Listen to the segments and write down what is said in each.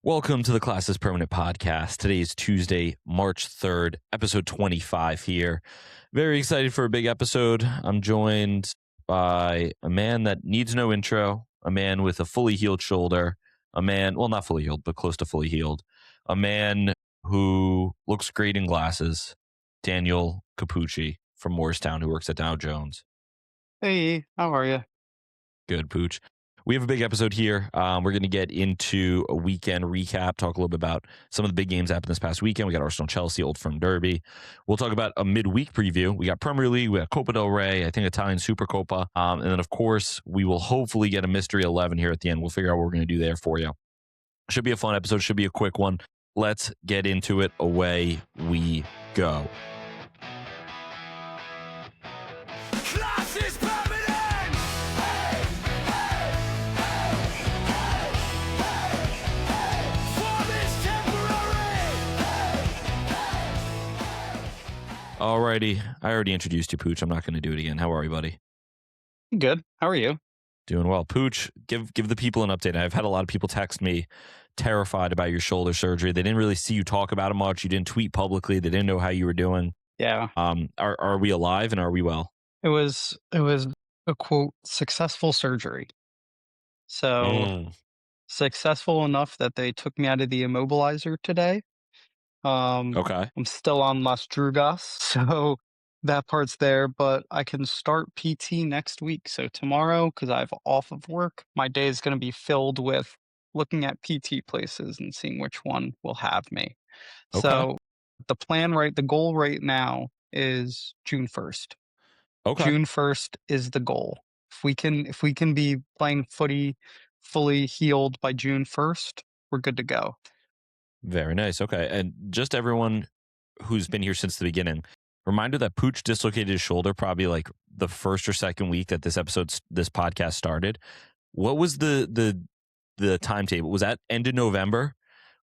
Welcome to the Classes Permanent Podcast. Today is Tuesday, March 3rd, episode 25 here. Very excited for a big episode. I'm joined by a man that needs no intro, a man with a fully healed shoulder, a man, well, not fully healed, but close to fully healed, a man who looks great in glasses, Daniel Pucc from Morristown, who works at Dow Jones. Hey, how are you? Good, Pucc. We have a big episode here. We're going to get into a weekend recap, talk a little bit about some of the big games that happened this past weekend. We got Arsenal-Chelsea, Old Firm Derby. We'll talk about a midweek preview. We got Premier League, we got Copa del Rey, I think Italian Supercoppa. And then, of course, we will hopefully get a Mystery 11 here at the end. We'll figure out what we're going to do there for you. Should be a fun episode. Should be a quick one. Let's get into it. Away we go. Alrighty, I already introduced you, Pucc. I'm not going to do it again. How are you, buddy? Good. How are you? Doing well. Pucc, give the people an update. I've had a lot of people text me terrified about your shoulder surgery. They didn't really see you talk about it much. You didn't tweet publicly. They didn't know how you were doing. Yeah. Are we alive and are we well? It was a quote successful surgery. So successful enough that they took me out of the immobilizer today. Okay. I'm still on Las Drugas, so that part's there, but I can start PT next week. So tomorrow, because I have off of work, my day is going to be filled with looking at PT places and seeing which one will have me. Okay. So the goal right now is June 1st. Okay. June 1st is the goal. If we can be playing footy fully healed by June 1st, we're good to go. Very nice. Okay. And just everyone who's been here since the beginning, reminder that Pucc dislocated his shoulder probably like the first or second week that this podcast started. What was the timetable? Was that end of November?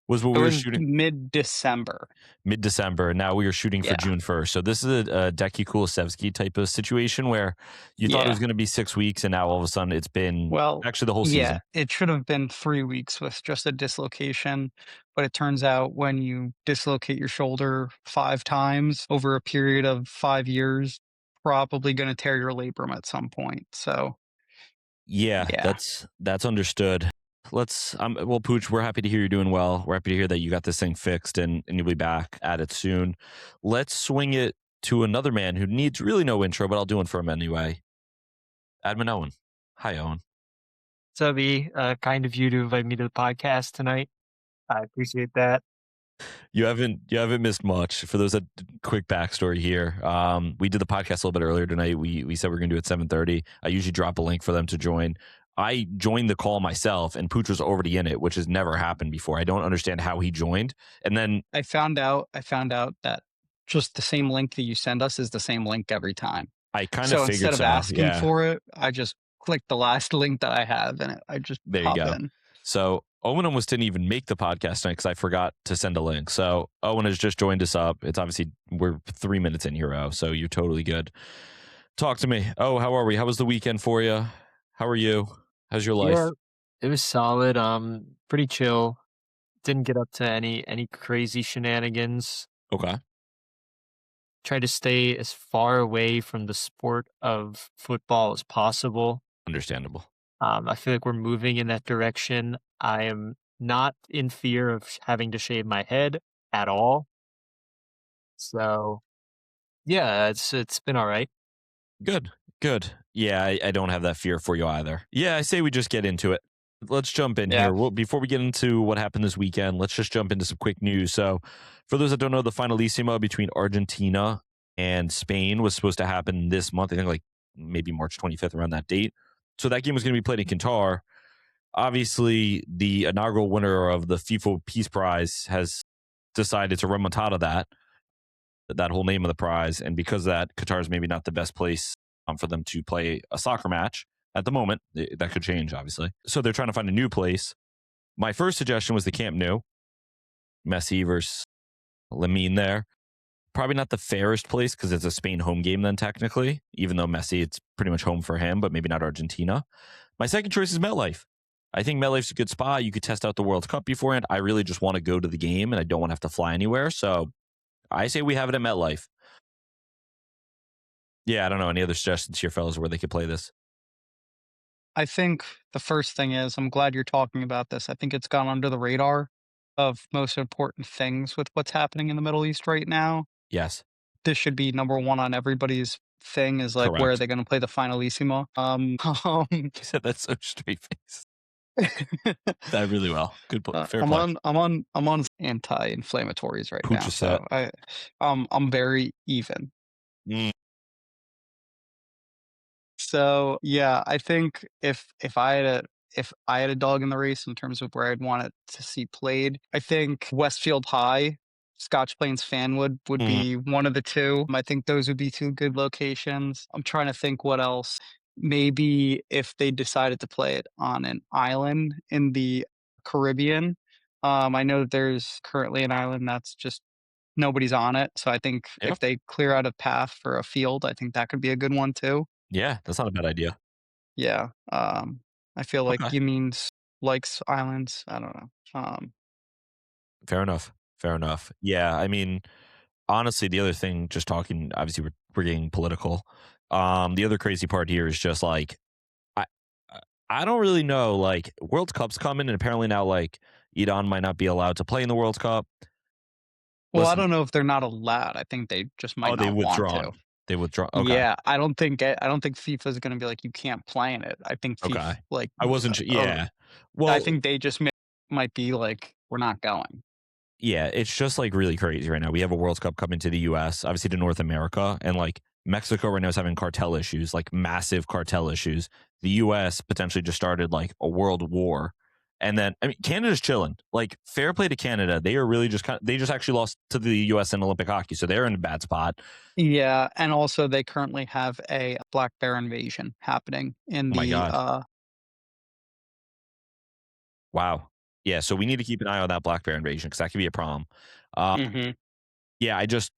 Was what we were shooting mid-December. Mid-December. Now we are shooting for June 1st. So this is a Decky Kulusevski type of situation where you thought it was going to be 6 weeks, and now all of a sudden it's been actually the whole season. Yeah, it should have been 3 weeks with just a dislocation. But it turns out when you dislocate your shoulder 5 times over a period of 5 years, probably going to tear your labrum at some point. So yeah. That's understood. Well, Pucc, we're happy to hear you're doing well. We're happy to hear that you got this thing fixed and you'll be back at it soon. Let's swing it to another man who needs really no intro, but I'll do one for him anyway. Admin Owen. Hi, Owen. What's up, E? Kind of you to invite me to the podcast tonight. I appreciate that. You haven't missed much. For those that quick backstory here, we did the podcast a little bit earlier tonight. We said we're going to do it at 7:30. I usually drop a link for them to join. I joined the call myself, and Pucc was already in it, which has never happened before. I don't understand how he joined. And then I found out that just the same link that you send us is the same link every time. I kind of figured instead of asking for it, I just click the last link that I have, and I just pop in. So Owen almost didn't even make the podcast tonight because I forgot to send a link. So Owen has just joined us up. It's obviously we're 3 minutes in here, so you're totally good. Talk to me. Oh, how are we? How was the weekend for you? How are you? How's your life? Yeah, it was solid. Pretty chill. Didn't get up to any crazy shenanigans. Okay. Tried to stay as far away from the sport of football as possible. Understandable. I feel like we're moving in that direction. I am not in fear of having to shave my head at all. So, yeah, it's been all right. Good. Yeah, I don't have that fear for you either. Yeah, I say we just get into it. Let's jump in here. Well, before we get into what happened this weekend, let's just jump into some quick news. So, for those that don't know, the finalissima between Argentina and Spain was supposed to happen this month. I think like maybe March 25th, around that date. So that game was going to be played in Qatar. Obviously, the inaugural winner of the FIFA Peace Prize has decided to remontada that whole name of the prize. And because of that, Qatar is maybe not the best place for them to play a soccer match at the moment. That could change, obviously. So they're trying to find a new place. My first suggestion was the Camp Nou. Messi versus Lamine there. Probably not the fairest place because it's a Spain home game then technically, even though Messi, it's pretty much home for him, but maybe not Argentina. My second choice is MetLife. I think MetLife's a good spot. You could test out the World Cup beforehand. I really just want to go to the game and I don't want to have to fly anywhere. So I say we have it at MetLife. Yeah, I don't know. Any other suggestions here, fellas, where they could play this? I think the first thing is I'm glad you're talking about this. I think it's gone under the radar of most important things with what's happening in the Middle East right now. Yes, This should be number one on everybody's thing is like where are correct. they going to play the finalissimo? You said that so straight face. That really well. Good, fair I'm play. on anti-inflammatories right Pooch now, is set. so I'm very even. Mm. So yeah, I think if I had a dog in the race in terms of where I'd want it to see played, I think Westfield High, Scotch Plains Fanwood would Mm. be one of the two. I think those would be two good locations. I'm trying to think what else. Maybe if they decided to play it on an island in the Caribbean. I know that there's currently an island that's just nobody's on it. So I think Yeah, if they clear out a path for a field, I think that could be a good one too. yeah, that's not a bad idea. Yeah, I feel like Okay, Yemens likes islands. I don't know. fair enough. Fair enough. Yeah, I mean, honestly, the other thing, just talking, obviously, we're getting political. The other crazy part here is just like I I don't really know. Like World Cup's coming, and apparently now like Iran might not be allowed to play in the World Cup. Well, I Listen, don't know if they're not allowed. I think they just might oh, they not want to. withdrawn. They withdraw. Okay, Yeah, I don't think FIFA is gonna be like, "You can't play in it." I think okay. like, I wasn't. Yeah. I Well, think they just might be like, "We're not going." yeah, it's just like really crazy right now. We have a World Cup coming to the US, obviously to North America, and like Mexico right now is having cartel issues, like massive cartel issues. The US potentially just started like a world war. And then I mean Canada's chilling. Like fair play to Canada. They are really just they just actually lost to the US in Olympic hockey, so they're in a bad spot. Yeah, and also they currently have a black bear invasion happening in Oh my the, god. Wow. Yeah, so we need to keep an eye on that black bear invasion because that could be a problem. Uh, Mhm. yeah, I just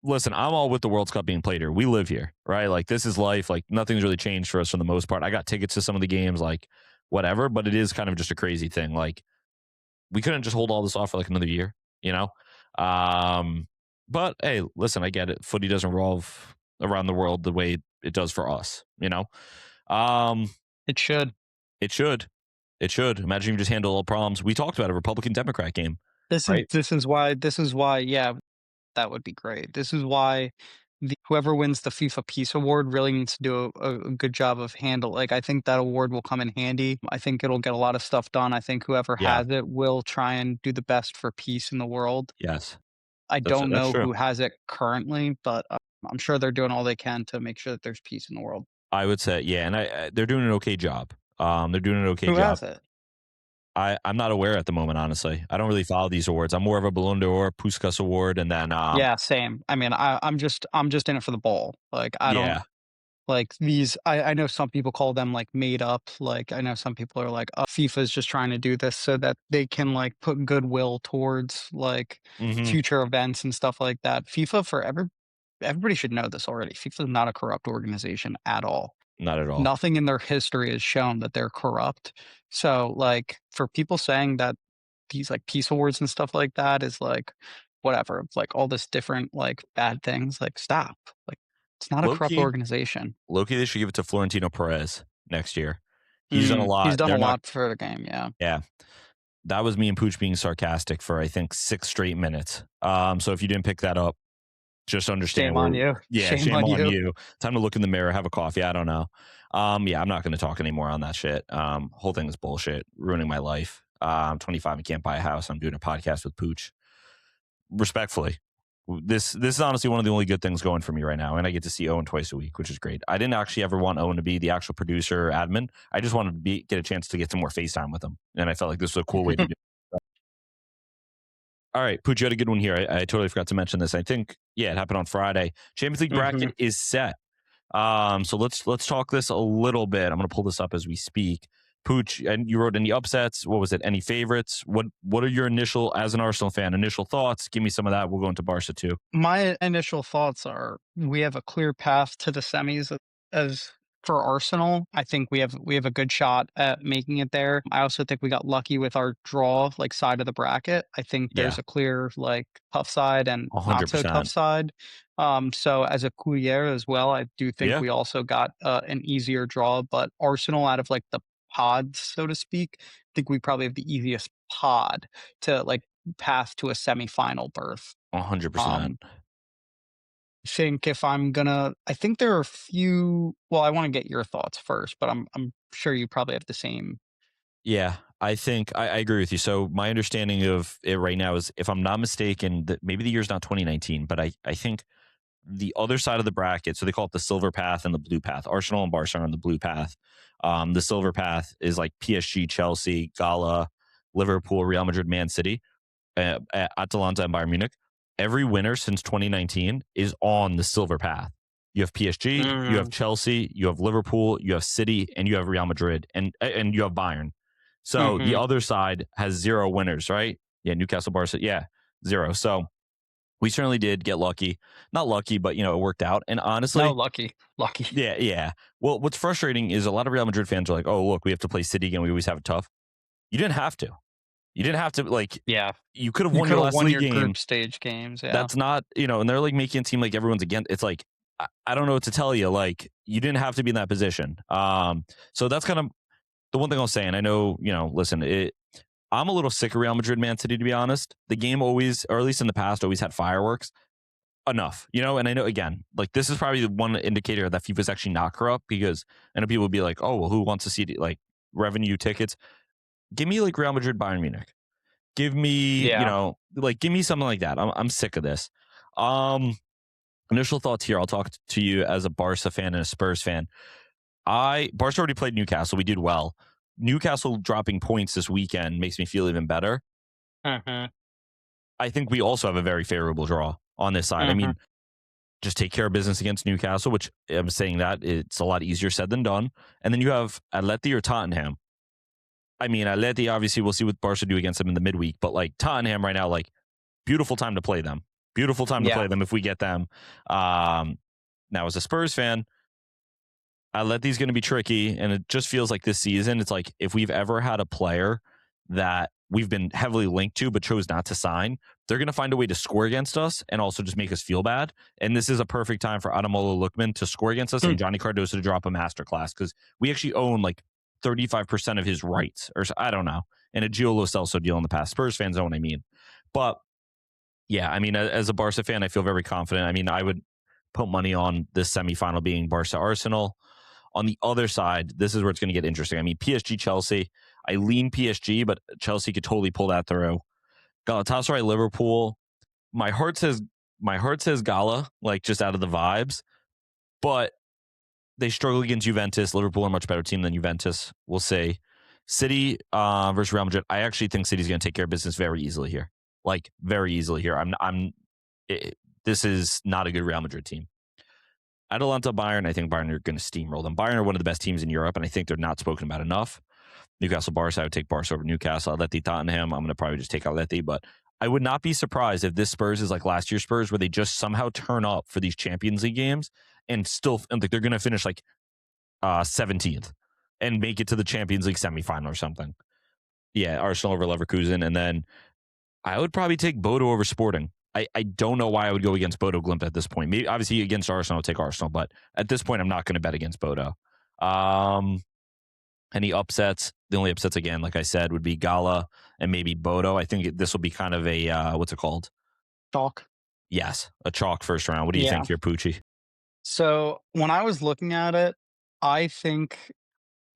listen, I'm all with the World Cup being played here. We live here, right? Like this is life. Like nothing's really changed for us for the most part. I got tickets to some of the games, like whatever, but it is kind of just a crazy thing. Like we couldn't just hold all this off for like another year, you know? Um, but hey, listen, I get it. Footy doesn't revolve around the world the way it does for us, you know? Um, It should. it should. It should. Imagine you just handle all problems. We talked about a Republican Democrat game, right? This is why, yeah, that would be great. This is why whoever wins the FIFA Peace Award really needs to do a good job of like, I think that award will come in handy. I think it'll get a lot of stuff done. I think whoever Yeah. has it will try and do the best for peace in the world. Yes. I don't That's know true. who has it currently, but I'm sure they're doing all they can to make sure that there's peace in the world. I would say, yeah, and they're doing an okay job. They're doing an okay Who job. has it? I'm not aware at the moment, honestly. I don't really follow these awards. I'm more of a Ballon d'Or, Pucc award, and then Yeah, same. I mean, I'm just in it for the ball. Like I don't yeah, like these. I know some people call them like made up. Like I know some people are like, oh, FIFA's just trying to do this so that they can like put goodwill towards like hmm future events and stuff like that. FIFA everybody should know this already. FIFA is not a corrupt organization at all. not at all. Nothing in their history has shown that they're corrupt. So, like, for people saying that these like peace awards and stuff like that is like whatever, like all this different like bad things, like stop. Like, it's not a corrupt Loki, organization. Loki, they should give it to Florentino Perez next year. He's done a He's lot. done a They're not. lot for the game. Yeah. Yeah, that was me and Pooch being sarcastic for I think 6 straight minutes. So if you didn't pick that up, just understand. Shame on you. Yeah, Shame shame on on you. you. Time to look in the mirror, have a coffee. I don't know. Yeah, I'm not going to talk anymore on that shit. Whole thing is bullshit, ruining my life. I'm 25 and can't buy a house. I'm doing a podcast with Pooch. Respectfully, this is honestly one of the only good things going for me right now, and I get to see Owen twice a week, which is great. I didn't actually ever want Owen to be the actual producer or admin. I just wanted to get a chance to get some more FaceTime with him, and I felt like this was a cool way to do it. All right, Pooch, you had a good one here. I totally forgot to mention this. I think, yeah, it happened on Friday. Champions League bracket is set. So let's talk this a little bit. I'm going to pull this up as we speak. Pooch, and you wrote any upsets? What was it? Any favorites? What are your initial, as an Arsenal fan, initial thoughts? Give me some of that. We'll go into Barca too. My initial thoughts are we have a clear path to the semis as for Arsenal, I think we have a good shot at making it there. I also think we got lucky with our draw, like side of the bracket. I think Yeah, there's a clear like tough side and not so tough 100%. side. So as a coulier as well, I do think Yeah, we also got an easier draw. But Arsenal, out of like the pods, so to speak, I think we probably have the easiest pod to like path to a semifinal berth. Um, 100%. think if I'm gonna I think there are a few well, I wanna get your thoughts first, but I'm sure you probably have the same. Yeah, I think I agree with you. So my understanding of it right now is, if I'm not mistaken, that maybe the year's not 2019, but I think the other side of the bracket, so they call it the silver path and the blue path. Arsenal and Barca are on the blue path. The silver path is like PSG, Chelsea, Gala, Liverpool, Real Madrid, Man City, Atalanta, and Bayern Munich. Every winner since 2019 is on the silver path. You have PSG, you have Mm, Chelsea, you have Liverpool, you have City, and you have Real Madrid, and you have Bayern. So the mhm. other side has 0 winners, right? Yeah, Newcastle, Barca, yeah, 0. So we certainly did get lucky. Not lucky, but it worked out. And No, honestly, lucky, lucky. yeah, yeah. Well, what's frustrating is a lot of Real Madrid fans are like, "Oh, look, we have to play City again. We always have it tough." You didn't have to. You didn't have to. Like, Yeah. you could have You won your coulda last won league your game. group stage games, yeah. That's not, and they're like making it seem like everyone's against. It's like, I don't know what to tell you. Like, you didn't have to be in that position. So that's kind of the one thing I'll say. And I know, listen, I'm a little sick of Real Madrid, Man City, to be honest. The game always, or at least in the past, always had fireworks. Enough, and I know, again, like, this is probably the one indicator that FIFA's actually not corrupt, because I know people will be like, oh, well, who wants to see like revenue tickets? Give me like Real Madrid, Bayern Munich. Give me, Yeah. like, give me something like that. I'm sick of this. Initial thoughts here. I'll talk to you as a Barca fan and a Spurs fan. Barca already played Newcastle. We did well. Newcastle dropping points this weekend makes me feel even better. Mhm, I think we also have a very favorable draw on this side. I mhm. mean, just take care of business against Newcastle, which I'm saying that it's a lot easier said than done. And then you have Atleti or Tottenham. I mean, Atleti, obviously, we'll see what Barca do against them in the midweek, but like Tottenham right now, like, beautiful time to play them. Beautiful time to Yeah. play them if we get them. Now, as a Spurs fan, Atleti's going to be tricky, and it just feels like this season, it's like, if we've ever had a player that we've been heavily linked to but chose not to sign, they're going to find a way to score against us and also just make us feel bad. And this is a perfect time for Adamola Lookman to score against us Hmm. and Johnny Cardoso to drop a masterclass, because we actually own like 35% of his rights, or I don't know, and a Gio Lo Celso deal in the past. Spurs fans know what I mean. But yeah, I mean, as a Barca fan, I feel very confident. I mean, I would put money on this semifinal being Barca Arsenal. On the other side, this is where it's going to get interesting. I mean, PSG Chelsea, I lean PSG, but Chelsea could totally pull that through. Galatasaray Liverpool, my heart says Gala, like, just out of the vibes, but they struggle against Juventus. Liverpool are a much better team than Juventus. We'll see. City versus Real Madrid. I actually think City's going to take care of business very easily here. Like, very easily here. This is not a good Real Madrid team. Atalanta, Bayern, I think Bayern are going to steamroll them. Bayern are one of the best teams in Europe, and I think they're not spoken about enough. Newcastle, Barca, I would take Barca over Newcastle. Atleti, Tottenham, I'm going to probably just take Atleti, but I would not be surprised if this Spurs is like last year's Spurs, where they just somehow turn up for these Champions League games and still, and like, they're going to finish like 17th and make it to the Champions League semifinal or something. Yeah, Arsenal over Leverkusen, and then I would probably take Bodo over Sporting. I don't know why I would go against Bodo Glimt at this point. Maybe, obviously, against Arsenal, I'll take Arsenal, but at this point, I'm not going to bet against Bodo. Any upsets? The only upsets, again, like I said, would be Gala and maybe Bodo. I think this will be kind of a, what's it called? Chalk. Yes, a chalk first round. What do you Yeah. think here, Pucci? So, when I was looking at it, I think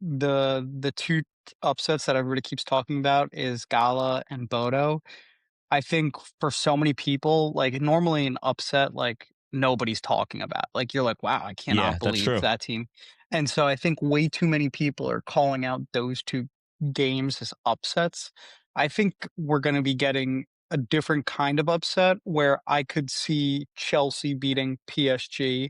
the 2 upsets that everybody keeps talking about is Gala and Bodo. I think for so many people, like, normally an upset, like, nobody's talking about. Like, you're like, "Wow, I Yeah, cannot that's believe true. that team." And so I think way too many people are calling out those 2 games as upsets. I think we're gonna be getting a different kind of upset where I could see Chelsea beating PSG.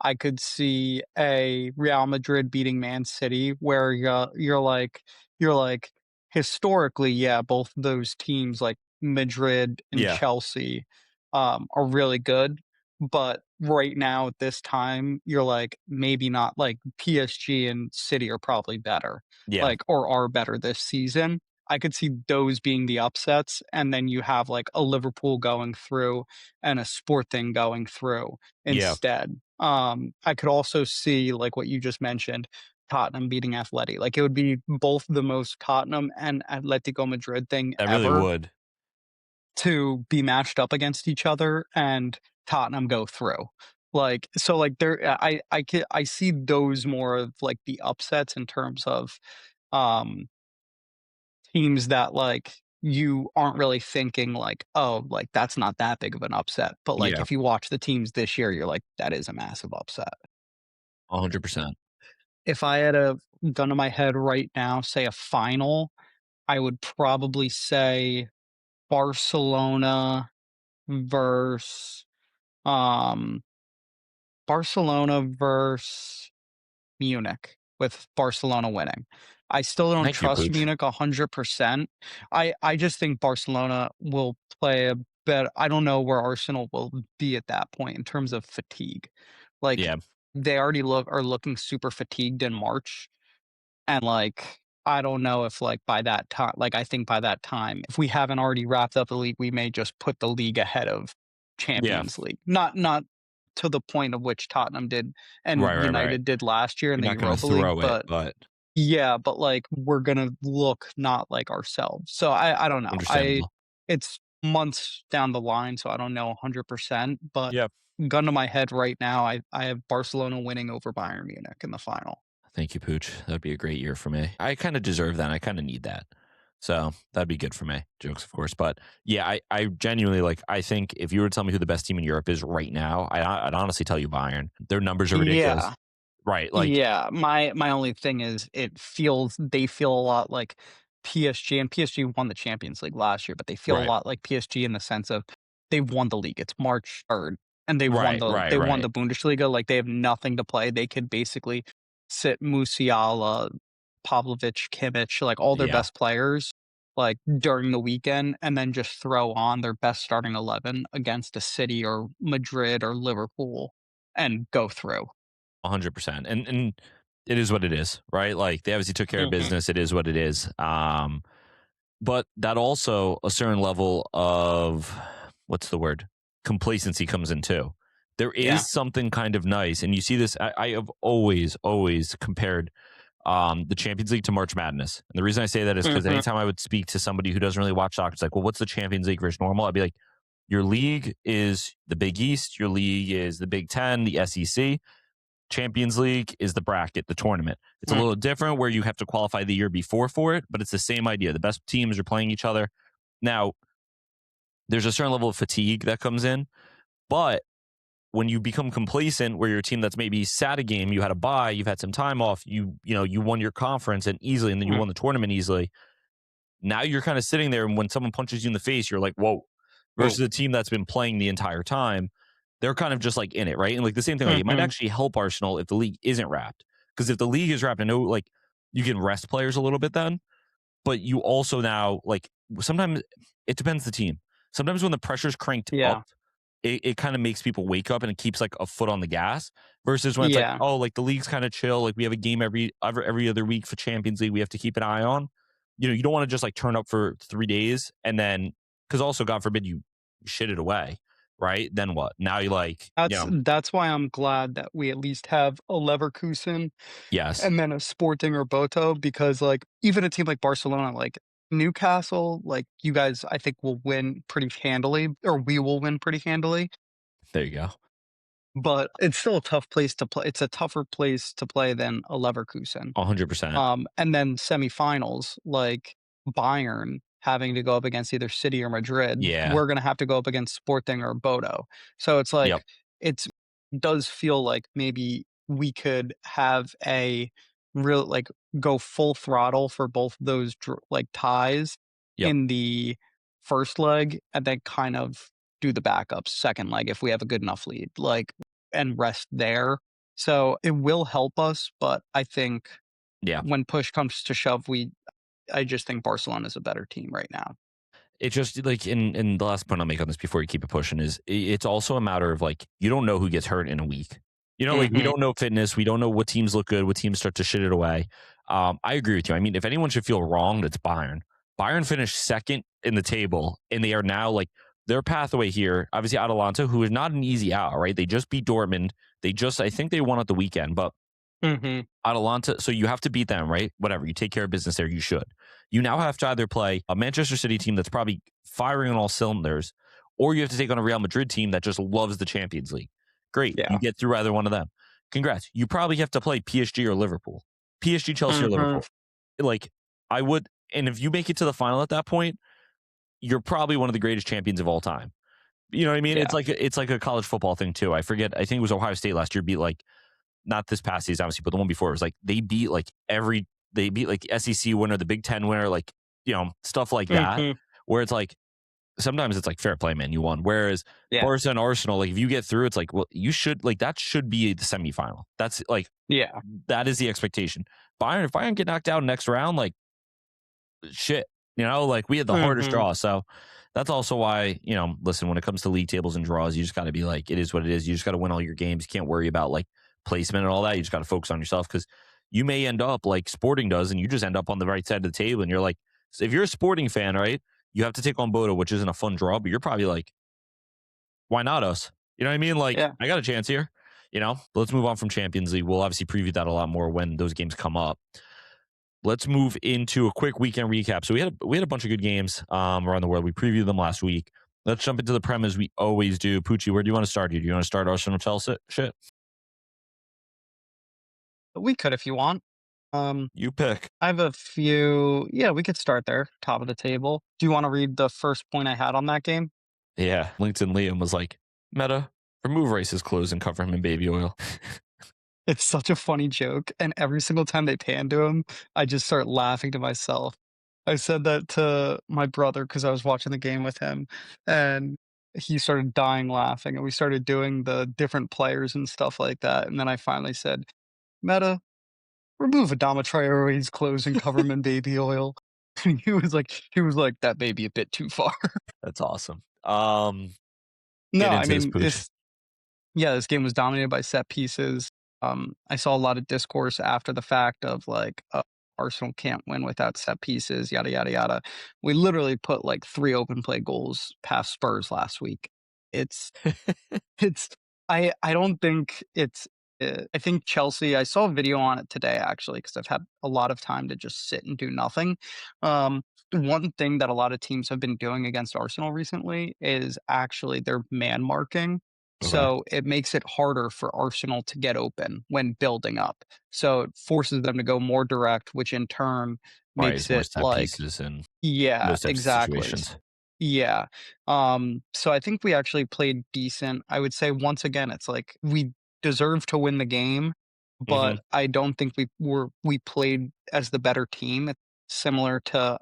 I could see a Real Madrid beating Man City where you're like, historically, yeah, both of those teams, like Madrid and Yeah, Chelsea, are really good, but right now at this time, you're like, maybe not like PSG and City are probably better, Yeah. like, or are better this season. I could see those being the upsets, and then you have like a Liverpool going through and a Sporting going through Yeah. instead. I could also see like what you just mentioned, Tottenham beating Atleti. Like it would be both the most Tottenham and Atletico Madrid thing That really ever would. to be matched up against each other and Tottenham go through. Like so like there I see those more of like the upsets in terms of um teams that like you aren't really thinking like, oh, like that's not that big of an upset. But like Yeah. if you watch the teams this year, you're like, that is a massive upset. 100%. If I had a gun to my head right now, say a final, I would probably say Barcelona versus um Barcelona versus Munich, with Barcelona winning. I still don't Thank you, trust Pooch. Munich 100%. I just think Barcelona will play a better. I don't know where Arsenal will be at that point in terms of fatigue. Like, Yeah. they already are looking super fatigued in March, and, like, I don't know if, like, by that time, like, I think by that time, if we haven't already wrapped up the league, we may just put the league ahead of Yeah. Champions League. Not to the point of which Tottenham did and Right, right, right. United did last year in You're the not gonna Europa League, throw it, but but yeah, but, like, we're gonna look not like ourselves. So I don't know. understandable. It's months down the line, so I don't know 100%, but Yeah. gun to my head right now, I have Barcelona winning over Bayern Munich in the final. Thank you, Pooch. That'd be a great year for me. I kind of deserve that. I kind of need that. So that'd be good for me. Jokes, of course. But yeah, I genuinely like, I think if you were to tell me who the best team in Europe is right now, I'd honestly tell you Bayern. Their numbers are ridiculous. Yeah. Right. Like, Yeah, my only thing is they feel a lot like PSG, and PSG won the Champions League last year, but they feel a right. lot like PSG in the sense of they've won the league. It's March 3rd, and Right. Right. they won Right. the Bundesliga, like, they have nothing to play. They could basically sit Musiala, Pavlovic, Kimmich, like, all their Yeah. best players, like, during the weekend, and then just throw on their best starting 11 against a City or Madrid or Liverpool and go through. 100%. And it is what it is, right? Like they obviously took care of Mhm. business. It is what it is. But that also a certain level of what's the word? Complacency comes in too. There Yeah. is something kind of nice, and you see this. I have always compared the Champions League to March Madness, and the reason I say that is because Mhm. anytime I would speak to somebody who doesn't really watch soccer, it's like, well, what's the Champions League versus normal? I'd be like, your league is the Big East, your league is the Big Ten, the SEC. Champions League is the bracket, the tournament. It's a Mm. little different where you have to qualify the year before for it, but it's the same idea. The best teams are playing each other. Now, there's a certain level of fatigue that comes in, but when you become complacent where you're a team that's maybe sat a game, you had a bye, you've had some time off, you won your conference and easily, and then you Mm. won the tournament easily. Now you're kind of sitting there, and when someone punches you in the face, you're like, whoa. Oh. Versus a team that's been playing the entire time, they're kind of just like in it, right? And like the same thing, like it might Mhm. actually help Arsenal if the league isn't wrapped. Because if the league is wrapped, I know like you can rest players a little bit then, but you also now like sometimes it depends the team. Sometimes when the pressure's cranked up, Yeah. it kind of makes people wake up and it keeps like a foot on the gas versus when it's like, Yeah. oh, like the league's kind of chill. Like we have a game every other week for Champions League. We have to keep an eye on. You don't want to just like turn up for 3 days and then because also God forbid you shit it away, right? Then what? Now you like, That's why I'm glad that we at least have a Leverkusen yes, and then a Sporting or Boto, because, like, even a team like Barcelona, like, Newcastle, like, you guys, I think, will win pretty handily, or we will win pretty handily, there you go. but it's still a tough place to play. It's a tougher place to play than a Leverkusen. 100%. And then semifinals, like Bayern having to go up against either City or Madrid, Yeah. we're gonna have to go up against Sporting or Bodo. So it's like Yep. it's does feel like maybe we could have a real like go full throttle for both those like ties Yep. in the first leg, and then kind of do the backups second leg if we have a good enough lead, like, and rest there. So it will help us, but I think Yeah. when push comes to shove, I just think Barcelona is a better team right now. It just like in the last point I'll make on this before you keep it pushing is it's also a matter of like you don't know who gets hurt in a week. Like we Mhm. don't know fitness, we don't know what teams look good, what teams start to shit it away. I agree with you. I mean, if anyone should feel wrong, it's Bayern. Bayern finished second in the table, and they are now like their pathway here. Obviously, Atalanta, who is not an easy out, right? They just beat Dortmund. I think they won at the weekend, but Mhm. Atalanta, so you have to beat them, right? Whatever, you take care of business there, you should. You now have to either play a Manchester City team that's probably firing on all cylinders, or you have to take on a Real Madrid team that just loves the Champions League. Great, you Yeah. get through either one of them. Congrats. You probably have to play PSG or Liverpool. PSG, Chelsea, or Mhm. Liverpool. Like, I would, and if you make it to the final at that point, you're probably one of the greatest champions of all time. You know what I mean? Yeah. It's like a college football thing too. I forget. I think it was Ohio State last year beat like not this past season, obviously, but the one before it was like they beat like SEC winner, the Big Ten winner, like stuff like that. Mhm. Where it's like sometimes it's like fair play, man, you won. Whereas Yeah. Barca and Arsenal, like if you get through, it's like well, you should like that should be the semifinal. That's like Yeah. that is the expectation. Bayern, if Bayern get knocked out next round, like shit, like we had the hardest Mhm. draw. So that's also why, listen, when it comes to league tables and draws, you just got to be like, it is what it is. You just got to win all your games. You can't worry about like placement and all that. You just got to focus on yourself because you may end up like Sporting does and you just end up on the right side of the table. And you're like, so if you're a Sporting fan, right, you have to take on Bodo, which isn't a fun draw, but you're probably like, why not us? You know what I mean? Like, Yeah. I got a chance here, But let's move on from Champions League. We'll obviously preview that a lot more when those games come up. Let's move into a quick weekend recap. So we had a bunch of good games around the world. We previewed them last week. Let's jump into the Prem as we always do. Pucci, where do you want to start? Do you want to start Arsenal Chelsea shit? We could if you want. You pick. I have a few. Yeah, we could start there, top of the table. Do you want to read the first point I had on that game? Yeah, LinkedIn Liam was like, Meta, remove Rice's clothes and cover him in baby oil. It's such a funny joke, and every single time they pan to him, I just start laughing to myself. I said that to my brother because I was watching the game with him, and he started dying laughing, and we started doing the different players and stuff like that, and then I finally said, "Meta, remove Adama Traore's clothes and cover him in baby oil." And he was like, "That may be a bit too far." That's awesome. No, Get I into this, mean, Pooch. yeah, this game was dominated by set pieces. I saw a lot of discourse after the fact of like, Arsenal can't win without set pieces, yada yada yada. We literally put like 3 open play goals past Spurs last week. It's it's I don't think it's I think Chelsea I saw a video on it today actually because 'cause I've had a lot of time to just sit and do nothing. Um, one thing that a lot of teams have been doing against Arsenal recently is actually their man marking. Okay. So it makes it harder for Arsenal to get open when building up. So it forces them to go more direct, which in turn Right. makes It's more it set like pieces and yeah, those types of exactly. situations. Yeah. So I think we actually played decent. I would say once again, it's like we deserve to win the game, Mm-hmm. but I don't think we played as the better team. It's similar to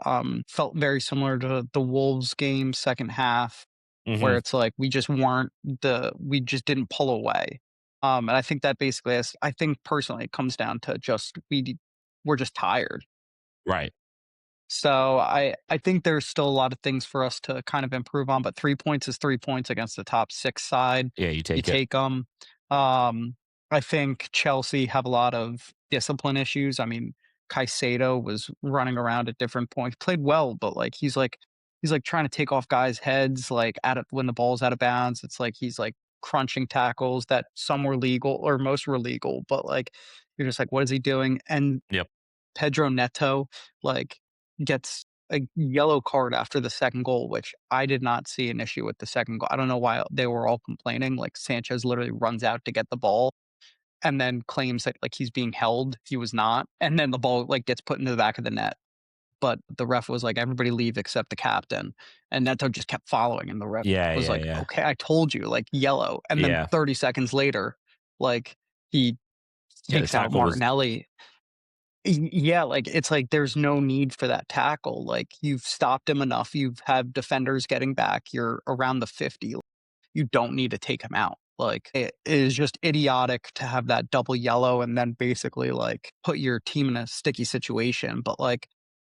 felt very similar to the Wolves game second half, where Mm-hmm. it's like we just didn't pull away. And I think that basically is I think personally it comes down to just we're just tired. Right. So I think there's still a lot of things for us to kind of improve on, but 3 points is 3 points against the top 6 side. Yeah, you You take it. take them. I think Chelsea have a lot of discipline issues. I mean, Caicedo was running around at different points, played well, but like he's like trying to take off guys' heads like at it when the ball's out of bounds. It's like he's like crunching tackles that some were legal or most were legal, but like you're just like, what is he doing? And Yep. Pedro Neto, like, gets a yellow card after the second goal, which I did not see an issue with the second goal. I don't know why they were all complaining. Like Sanchez literally runs out to get the ball and then claims that like he's being held. He was not. And then the ball like gets put into the back of the net. But the ref was like, everybody leave except the captain. And Neto just kept following. And the ref Yeah, was yeah, like, yeah. okay, I told you, like yellow. And then Yeah. 30 seconds later, like he Yeah, the takes out tackle was Martinelli. Yeah, like, it's like there's no need for that tackle, like, you've stopped him enough, you've had defenders getting back, you're around the 50, you don't need to take him out, like, it is just idiotic to have that double yellow and then basically, like, put your team in a sticky situation, but, like,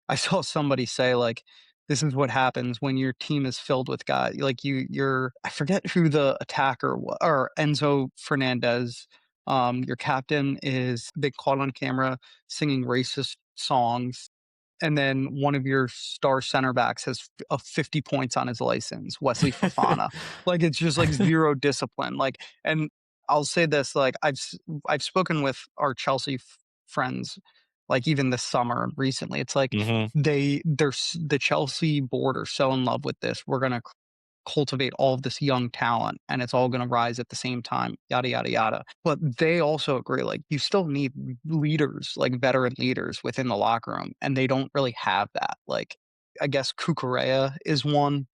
I saw somebody say, like, this is what happens when your team is filled with guys like you're I forget who the attacker or Enzo Fernandez. Your captain is they caught on camera singing racist songs, and then one of your star center backs has 50 points on his license, Wesley Fofana. Like it's just like zero discipline. Like, and I'll say this: like I've spoken with our Chelsea friends, like even this summer recently. It's like Hmm. the Chelsea board are so in love with this. We're gonna cultivate all of this young talent and it's all going to rise at the same time, yada yada yada. But they also agree like you still need leaders, like veteran leaders within the locker room, and they don't really have that. Like I guess Kukurea is one,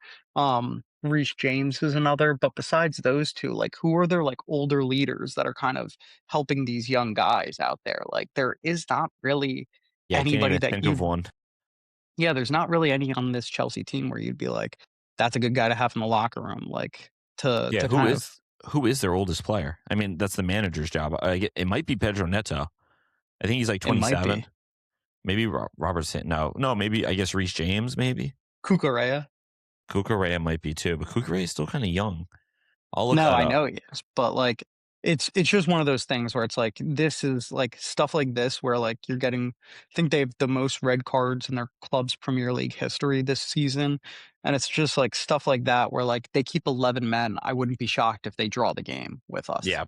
Reece James is another, but besides those two, like who are their like older leaders that are kind of helping these young guys out there? Like there is not really Yeah, I can't anybody even that think of you one. yeah, there's not really any on this Chelsea team where you'd be like, "That's a good guy to have in the locker room," like, Yeah, to kind of who is their oldest player? I mean, that's the manager's job. It might be Pedro Neto. I think he's like it might 27. be. Maybe Robert no, maybe I guess Reece James, maybe. Kukurea? Cucurella might be too, but Cucurella is still kind of young. I'll look No, that I up. know he is, but, like, it's just one of those things where it's like, this is like, stuff like this where, like, you're getting I think they have the most red cards in their club's Premier League history this season, and it's just, like, stuff like that where, like, they keep 11 men. I wouldn't be shocked if they draw the game with us. Yeah,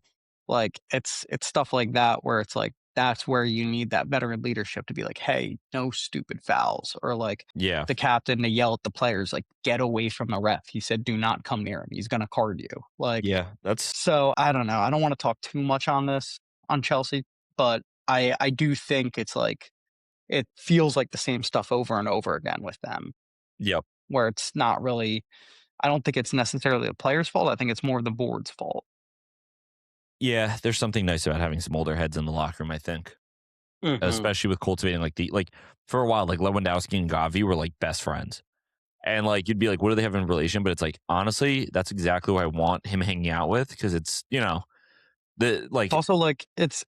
Like, it's stuff like that where it's like, that's where you need that veteran leadership to be like, "Hey, no stupid fouls," or, like, yeah, the captain to yell at the players, like, "Get away from the ref. He said, 'Do not come near him. He's gonna card you.'" Like, yeah. That's so, I don't know. I don't wanna talk too much on this, on Chelsea, but I do think it's like it feels like the same stuff over and over again with them, yep. where it's not really I don't think it's necessarily the player's fault. I think it's more the board's fault. Yeah, there's something nice about having some older heads in the locker room. I think, Mhm. especially with cultivating like for a while, like Lewandowski and Gavi were like best friends. And like you'd be like, what do they have in relation? But it's like honestly, that's exactly who I want him hanging out with because it's the It's like also like it's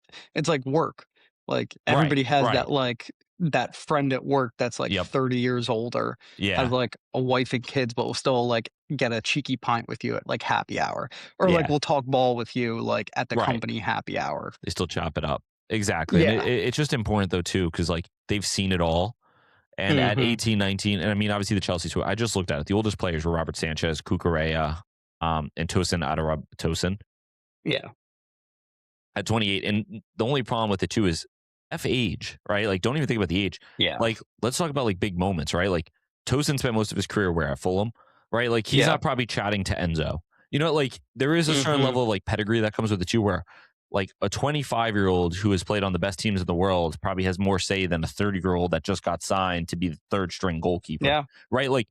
like work. Like, right, everybody has right, that, like that friend at work that's, like, yep, 30 years older, has, yeah, like, a wife and kids, but will still, like, get a cheeky pint with you at, like, happy hour, or, like, yeah, will talk ball with you, like, at the right. company happy hour. They still chop it up exactly, and Yeah. it's just important though too because like they've seen it all. And at Mhm. 18, 19, and I mean, obviously the Chelsea tour, I just looked at it. The oldest players were Robert Sanchez, Cucurella, and Tosin Adarab Tosin Yeah. at 28. And the only problem with it too is F age, right? Like, don't even think about the age. Yeah. Like, let's talk about like big moments, right? Like, Tosin spent most of his career where at Fulham, right? Like, he's Yeah. not probably chatting to Enzo. Like, there is a certain Mhm. level of like pedigree that comes with it too, where like a 25-year-old who has played on the best teams in the world probably has more say than a 30-year-old that just got signed to be the third string goalkeeper, Yeah. right? Like,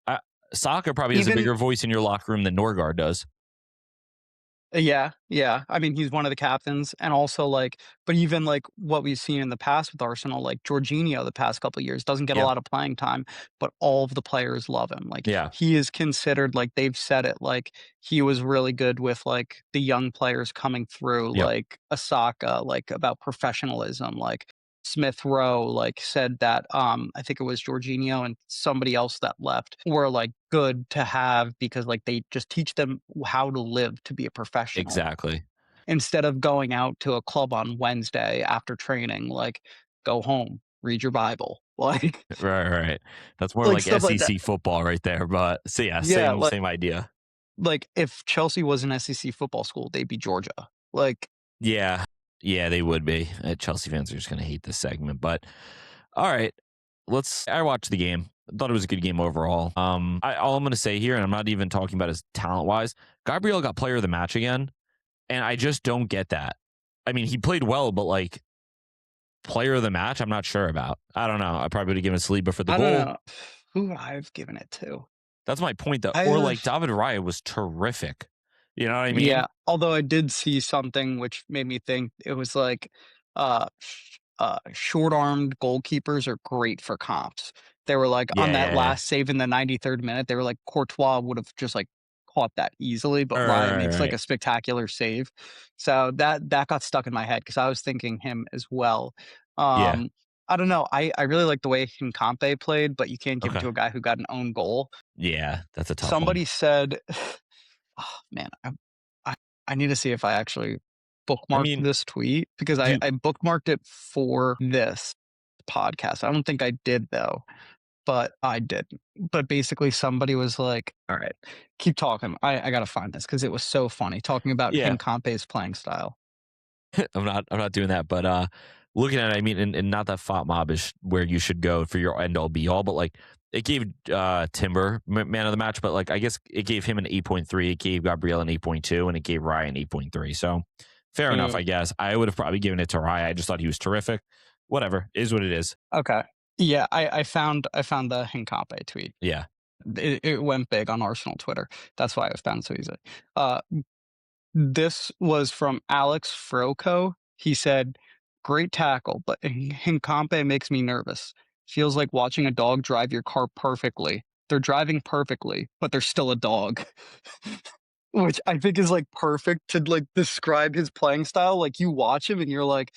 uh, Saka probably has a Even bigger voice in your locker room than Norgard does. Yeah, yeah. I mean, he's one of the captains, and also like, but even like what we've seen in the past with Arsenal, like Jorginho, the past couple of years doesn't get a Yep. lot of playing time, but all of the players love him. Like Yeah. he is considered, like they've said it, like he was really good with like the young players coming through, Yep. like Asaka, like about professionalism, like Smith Rowe like said that I think it was Jorginho and somebody else that left were like good to have because like they just teach them how to live to be a professional Exactly. instead of going out to a club on Wednesday after training, like go home, read your Bible, Right. Right. That's more like like stuff like that. SEC football right there. But so yeah, Yeah, same idea. like if Chelsea was an SEC football school, they'd be Georgia. Like Yeah. Yeah, they would be. Chelsea fans are just going to hate this segment. But all right, I watched the game. I thought it was a good game overall. All I'm going to say here, and I'm not even talking about his talent wise, Gabriel got player of the match again. And I just don't get that. I mean, he played well, but like player of the match, I'm not sure about. I don't know. I probably would have given Saliba for the I don't goal. know who I've given it to. That's my point, though. Or like I've David Raya was terrific. You know what I mean? Yeah, although I did see something which made me think it was like, short-armed goalkeepers are great for comps. They were like on Yeah, that yeah, yeah. last save in the 93rd minute, they were like, Courtois would have just like caught that easily, but Raya makes like Right. a spectacular save. So that got stuck in my head because I was thinking him as well. Yeah. Um, I don't know. I really like the way Hincampe played, but you can't give it Okay. to a guy who got an own goal. Yeah, that's a tough one. Somebody said, oh, man, I I need to see if I actually I bookmarked mean, this tweet because do I bookmarked it for this podcast. I don't think I did though, but I did. But basically, somebody was like, "All right, keep talking. I gotta find this because it was so funny talking about yeah, Hincampe's playing style." I'm not doing that, but looking at it, I mean, and not that Font Mob is where you should go for your end all be all, but like it gave Timber man of the match, but like I guess it gave him an 8.3, it gave Gabriel an 8.2, and it gave Ryan 8.3. So fair enough, I guess. I would have probably given it to Ryan. I just thought he was terrific. Whatever, is what it is. Okay. Yeah, I found the Hincampe tweet. Yeah. It went big on Arsenal Twitter. That's why it was found so easily. This was from Alex Froco. He said, "Great tackle, but Hincampe makes me nervous. Feels like watching a dog drive your car perfectly. They're driving perfectly, but they're still a dog." Which I think is, like, perfect to, like, describe his playing style. Like, you watch him and you're like,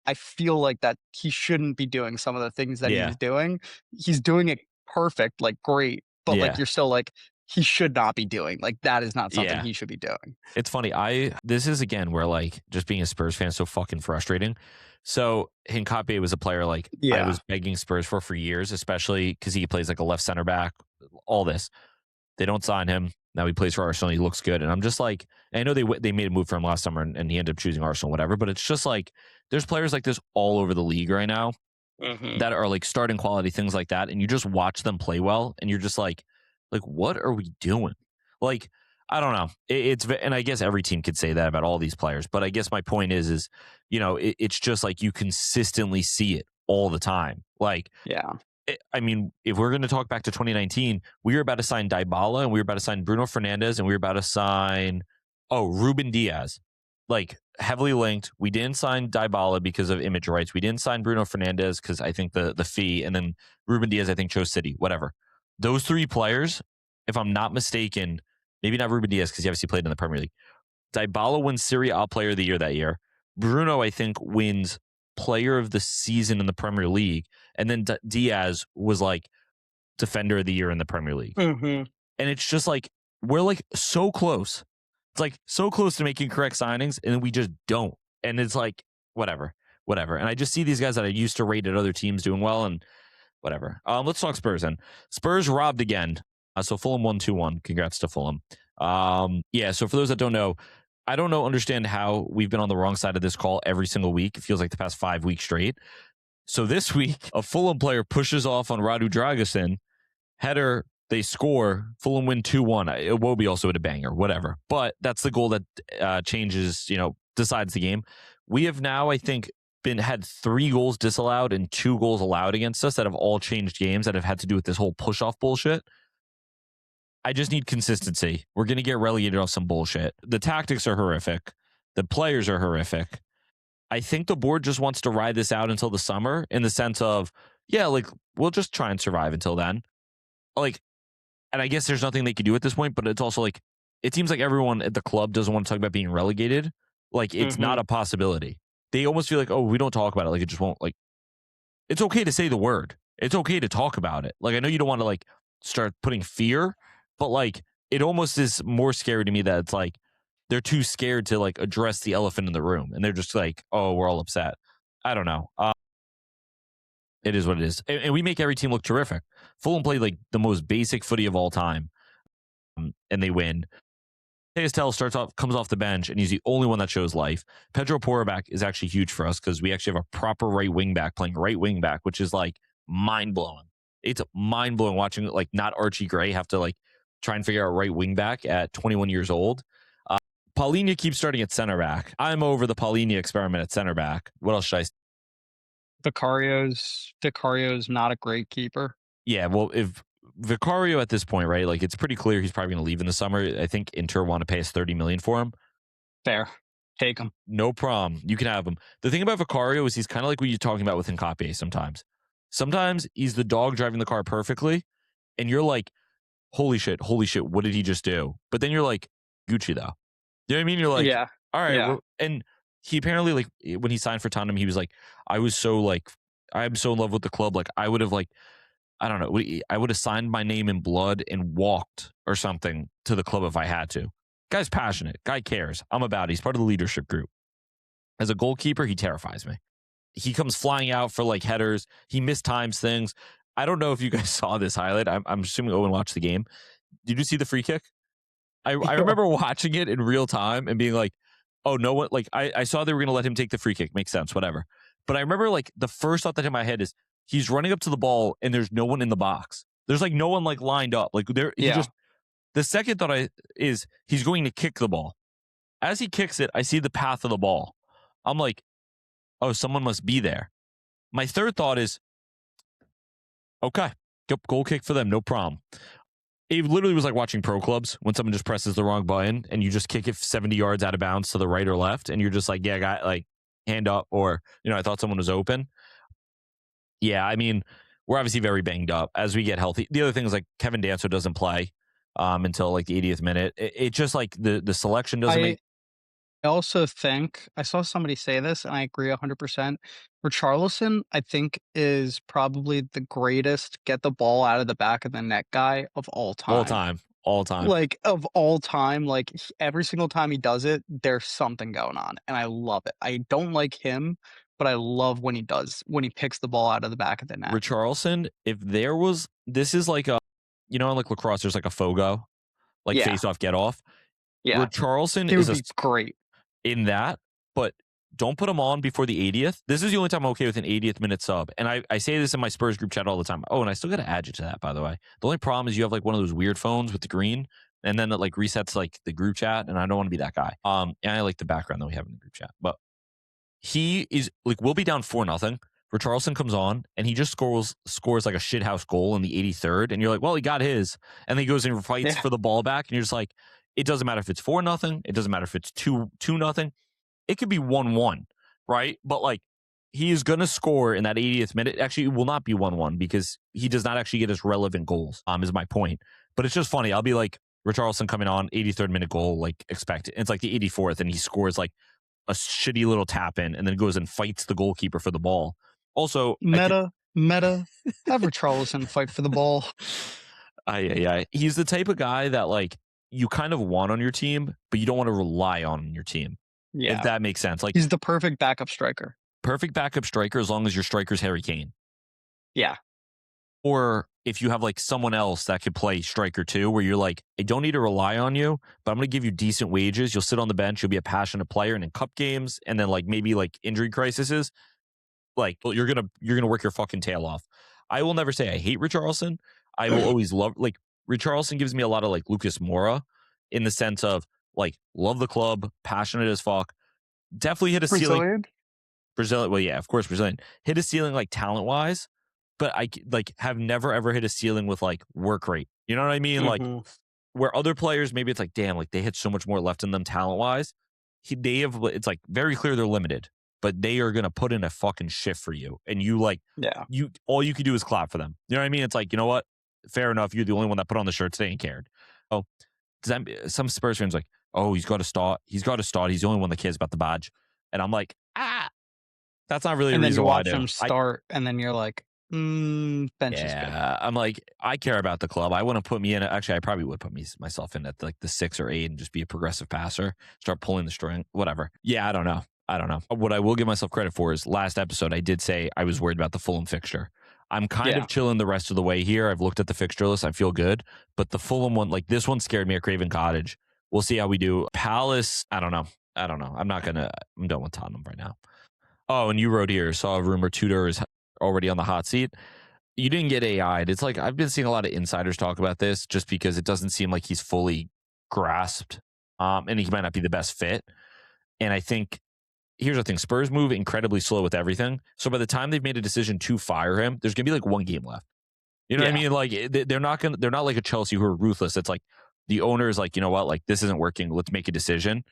"I feel like that he shouldn't be doing some of the things that Yeah. he's doing. He's doing it perfect, like, great, but, like, Yeah. you're still like, he should not be doing like, that is not something Yeah. he should be doing." It's funny. This is again where like just being a Spurs fan is so fucking frustrating. So Hincapié was a player like I Yeah. was begging Spurs for years, especially because he plays like a left center back. All this, they don't sign him. Now he plays for Arsenal. He looks good, and I'm just like, I know they made a move for him last summer, and he ended up choosing Arsenal, whatever. But it's just like there's players like this all over the league right now Mhm. that are like starting quality things like that, and you just watch them play well, and you're just like what are we doing? Like I don't know. And I guess every team could say that about all these players, but I guess my point is it's just like you consistently see it all the time. Like Yeah. I mean, if we're going to talk back to 2019, we were about to sign Dybala and we were about to sign Bruno Fernandes and we were about to sign, Ruben Diaz. Like heavily linked. We didn't sign Dybala because of image rights. We didn't sign Bruno Fernandes because I think the fee, and then Ruben Diaz, I think, chose City, whatever. Those three players, if I'm not mistaken, maybe not Ruben Diaz because he obviously played in the Premier League. Dybala wins Serie A Player of the Year that year. Bruno, I think, wins Player of the Season in the Premier League. And then Diaz was like Defender of the Year in the Premier League. Mhm. And it's just like, we're like so close. It's like so close to making correct signings, and we just don't. And it's like, whatever. And I just see these guys that I used to rate at other teams doing well, and whatever. Let's talk Spurs then. Spurs robbed again. So Fulham won 2-1. Congrats to Fulham. Yeah, so for those that don't know, I don't understand how we've been on the wrong side of this call every single week. It feels like the past 5 weeks straight. So this week, a Fulham player pushes off on Radu Dragusin. Header, they score. Fulham win 2-1. Iwobi also had a banger, whatever. But that's the goal that changes, decides the game. We have now, I think, had 3 goals disallowed and 2 goals allowed against us that have all changed games that have had to do with this whole push-off bullshit. I just need consistency. We're going to get relegated off some bullshit. The tactics are horrific. The players are horrific. I think the board just wants to ride this out until the summer in the sense of, yeah, like, we'll just try and survive until then. Like, and I guess there's nothing they could do at this point, but it's also like, it seems like everyone at the club doesn't want to talk about being relegated. Like, it's not a possibility. They almost feel like, oh, we don't talk about it. Like, it just won't, like, it's okay to say the word. It's okay to talk about it. Like, I know you don't want to, like, start putting fear, but, like, it almost is more scary to me that it's like, they're too scared to, like, address the elephant in the room. And they're just like, oh, we're all upset. I don't know. It is what it is. And we make every team look terrific. Fulham played, like, the most basic footy of all time. And they win. Teastel comes off the bench, and he's the only one that shows life. Pedro Porabak is actually huge for us because we actually have a proper right wing back playing right wing back, which is like mind blowing. It's mind blowing watching like not Archie Gray have to like try and figure out right wing back at 21 years old. Paulinho keeps starting at center back. I'm over the Paulinho experiment at center back. What else should I say? Vicario's not a great keeper. Yeah, well, if Vicario at this point, right? Like it's pretty clear he's probably going to leave in the summer. I think Inter want to pay us 30 million for him. Fair. Take him. No problem. You can have him. The thing about Vicario is he's kind of like what you're talking about with Hincapié sometimes. Sometimes he's the dog driving the car perfectly, and you're like, holy shit, what did he just do? But then you're like, Gucci though. You know what I mean? You're like, Yeah. all right. Yeah. Well, and he apparently, like, when he signed for Tottenham, he was like, I was so like, I'm so in love with the club. Like I would have like, I don't know, I would have signed my name in blood and walked or something to the club if I had to. Guy's passionate. Guy cares. I'm about it. He's part of the leadership group. As a goalkeeper, he terrifies me. He comes flying out for like headers. He mistimes things. I don't know if you guys saw this highlight. I'm assuming Owen watched the game. Did you see the free kick? I Yeah. remember watching it in real time and being like, oh, no one, like, I saw they were going to let him take the free kick. Makes sense, whatever. But I remember, like, the first thought that hit my head is he's running up to the ball and there's no one in the box. There's, like, no one, like, lined up. Like, the second thought is he's going to kick the ball. As he kicks it, I see the path of the ball. I'm like, oh, someone must be there. My third thought is, okay, goal kick for them, no problem. It literally was like watching pro clubs when someone just presses the wrong button and you just kick it 70 yards out of bounds to the right or left. And you're just like, yeah, guy, like hand up, or, I thought someone was open. Yeah. I mean, we're obviously very banged up as we get healthy. The other thing is like Kevin Danso doesn't play until like the 80th minute. It just like the selection doesn't make. I also think I saw somebody say this, and I agree 100%. Richarlison, I think, is probably the greatest get the ball out of the back of the net guy of all time. All time. Like, of all time, like, every single time he does it, there's something going on, and I love it. I don't like him, but I love when he picks the ball out of the back of the net. Richarlison, if there was, this is like a, in like lacrosse, there's like a FOGO, like face off, get off. Yeah. Richarlison It would be great in that, but don't put him on before the 80th. This is the only time I'm okay with an 80th minute sub. And I say this in my Spurs group chat all the time. Oh, and I still got to add you to that, by the way. The only problem is you have like one of those weird phones with the green, and then it like resets like the group chat, and I don't want to be that guy. And I like the background that we have in the group chat. But he is like, we'll be down 4-0. Richarlison comes on and he just scores like a shithouse goal in the 83rd. And you're like, well, he got his. And then he goes and fights for the ball back. And you're just like, it doesn't matter if it's 4-0. It doesn't matter if it's 2-0. It could be 1-1, right? But like, he is going to score in that 80th minute. Actually, it will not be 1-1 because he does not actually get his relevant goals, is my point. But it's just funny. I'll be like, Richarlison coming on, 83rd minute goal, like expect it. It's like the 84th and he scores like a shitty little tap in and then goes and fights the goalkeeper for the ball. Also, meta, have Richarlison fight for the ball. Yeah. He's the type of guy that like you kind of want on your team, but you don't want to rely on your team. Yeah. If that makes sense. Like, he's the perfect backup striker. Perfect backup striker as long as your striker's Harry Kane. Yeah. Or if you have like someone else that could play striker too, where you're like, I don't need to rely on you, but I'm going to give you decent wages. You'll sit on the bench. You'll be a passionate player. And in cup games and then like maybe like injury crises, like you're going to work your fucking tail off. I will never say I hate Richarlison. I will always love, like, Richarlison gives me a lot of like Lucas Moura in the sense of like, love the club, passionate as fuck. Definitely hit a ceiling. Brazilian. Well, yeah, of course, Brazilian. Hit a ceiling like talent wise, but I like have never ever hit a ceiling with like work rate. You know what I mean? Mm-hmm. Like where other players, maybe it's like, damn, like they had so much more left in them talent wise. It's like very clear they're limited, but they are going to put in a fucking shift for you. And you like, all you could do is clap for them. You know what I mean? It's like, you know what? Fair enough. You're the only one that put on the shirt today and cared. Oh, some Spurs fans like, oh, he's got to start. He's got to start. He's the only one that cares about the badge. And I'm like, that's not really a reason why I do. And then you watch him start, and then you're like, bench is good. I'm like, I care about the club. I want to put me in. Actually, I probably would put myself in at like the 6 or 8 and just be a progressive passer. Start pulling the string, whatever. Yeah, I don't know. What I will give myself credit for is last episode, I did say I was worried about the Fulham fixture. I'm kind of chilling the rest of the way here. I've looked at the fixture list. I feel good. But the Fulham one, like this one scared me at Craven Cottage. We'll see how we do. Palace, I don't know. I'm done with Tottenham right now. Oh, and you wrote here, saw a rumor Tudor is already on the hot seat. You didn't get AI'd. It's like I've been seeing a lot of insiders talk about this just because it doesn't seem like he's fully grasped. And he might not be the best fit. And I think here's the thing. Spurs move incredibly slow with everything. So by the time they've made a decision to fire him, there's going to be like one game left. You know what I mean? Like they're not like a Chelsea who are ruthless. It's like the owner is like, you know what? Like this isn't working. Let's make a decision.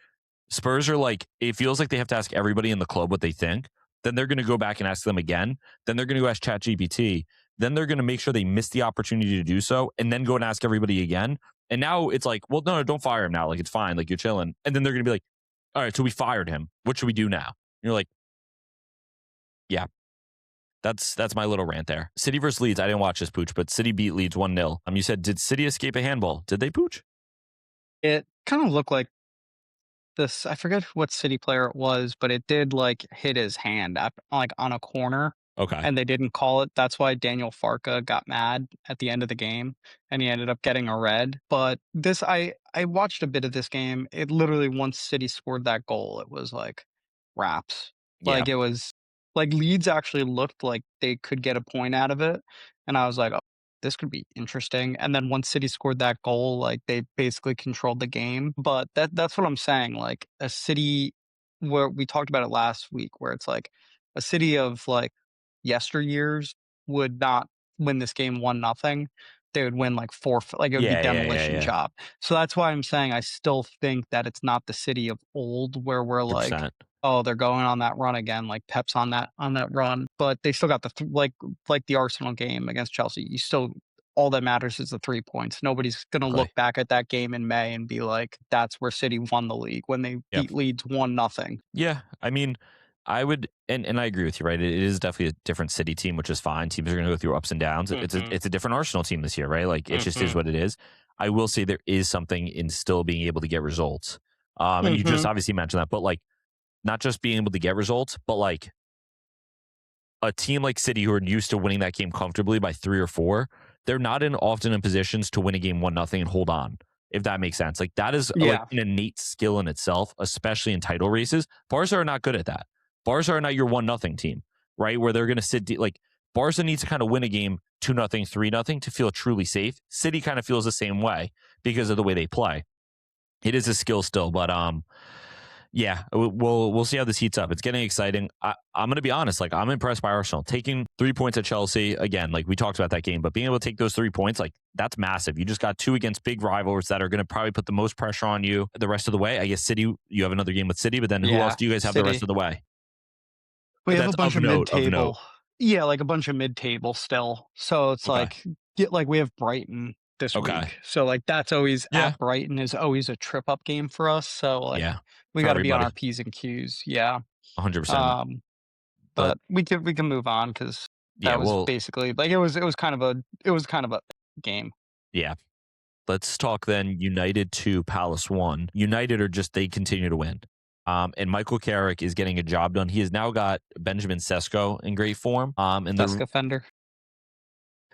Spurs are like, it feels like they have to ask everybody in the club what they think. Then they're going to go back and ask them again. Then they're going to go ask ChatGPT. Then they're going to make sure they miss the opportunity to do so and then go and ask everybody again. And now it's like, well, no, don't fire him now. Like, it's fine. Like, you're chilling. And then they're going to be like, all right, so we fired him. What should we do now? And you're like, yeah. That's my little rant there. City versus Leeds. I didn't watch this, Pooch, but City beat Leeds 1-0. You said, did City escape a handball? Did they, Pooch? It kind of looked like this. I forget what City player it was, but it did like hit his hand like on a corner, Okay. and they didn't call it. That's why Daniel Farka got mad at the end of the game, and he ended up getting a red. But I watched a bit of this game. It literally, once City scored that goal, it was like wraps. Yeah. Like it was like Leeds actually looked like they could get a point out of it, and I was like, oh, this could be interesting. And then once City scored that goal, like they basically controlled the game. But that's what I'm saying. Like a City, where we talked about it last week, where it's like a City of like yesteryears would not win this game 1-0. They would win like like it would be demolition Yeah. job. So that's why I'm saying I still think that it's not the City of old where we're like, 100%. oh, they're going on that run again, like Pep's on that run. But they still got like the Arsenal game against Chelsea. You still, all that matters is the 3 points. Nobody's gonna look back at that game in May and be like, that's where City won the league when they Yep. beat Leeds 1-0. Yeah, I mean, I would, and I agree with you, right? It is definitely a different City team, which is fine. Teams are going to go through ups and downs. It's a different Arsenal team this year, right? Like it just is what it is. I will say there is something in still being able to get results. And you just obviously mentioned that, but like not just being able to get results, but like a team like City who are used to winning that game comfortably by 3 or 4, they're not often in positions to win a game 1-0 and hold on. If that makes sense, like that is like an innate skill in itself, especially in title races. Barca are not good at that. Barca are not your 1-0 team, right? Where they're going to sit like Barca needs to kind of win a game 2-0, 3-0 to feel truly safe. City kind of feels the same way because of the way they play. It is a skill still, but yeah, we'll see how this heats up. It's getting exciting. I'm going to be honest. Like I'm impressed by Arsenal taking 3 points at Chelsea again. Like we talked about that game, but being able to take those 3 points, like that's massive. You just got 2 against big rivals that are going to probably put the most pressure on you the rest of the way. I guess City, you have another game with City, but then who else do you guys have the rest of the way? We have That's a bunch of note. mid-table. Yeah, like a bunch of mid-table still. So it's like we have Brighton this week. So like that's always at Brighton is always a trip up game for us. So like we got to be on our P's and Q's. Yeah. 100%. But we can move on because that was basically like it was kind of a game. Yeah. Let's talk then. United 2, Palace 1. United are just, they continue to win. And Michael Carrick is getting a job done. He has now got Benjamin Sesko in great form. And Sesko Fender.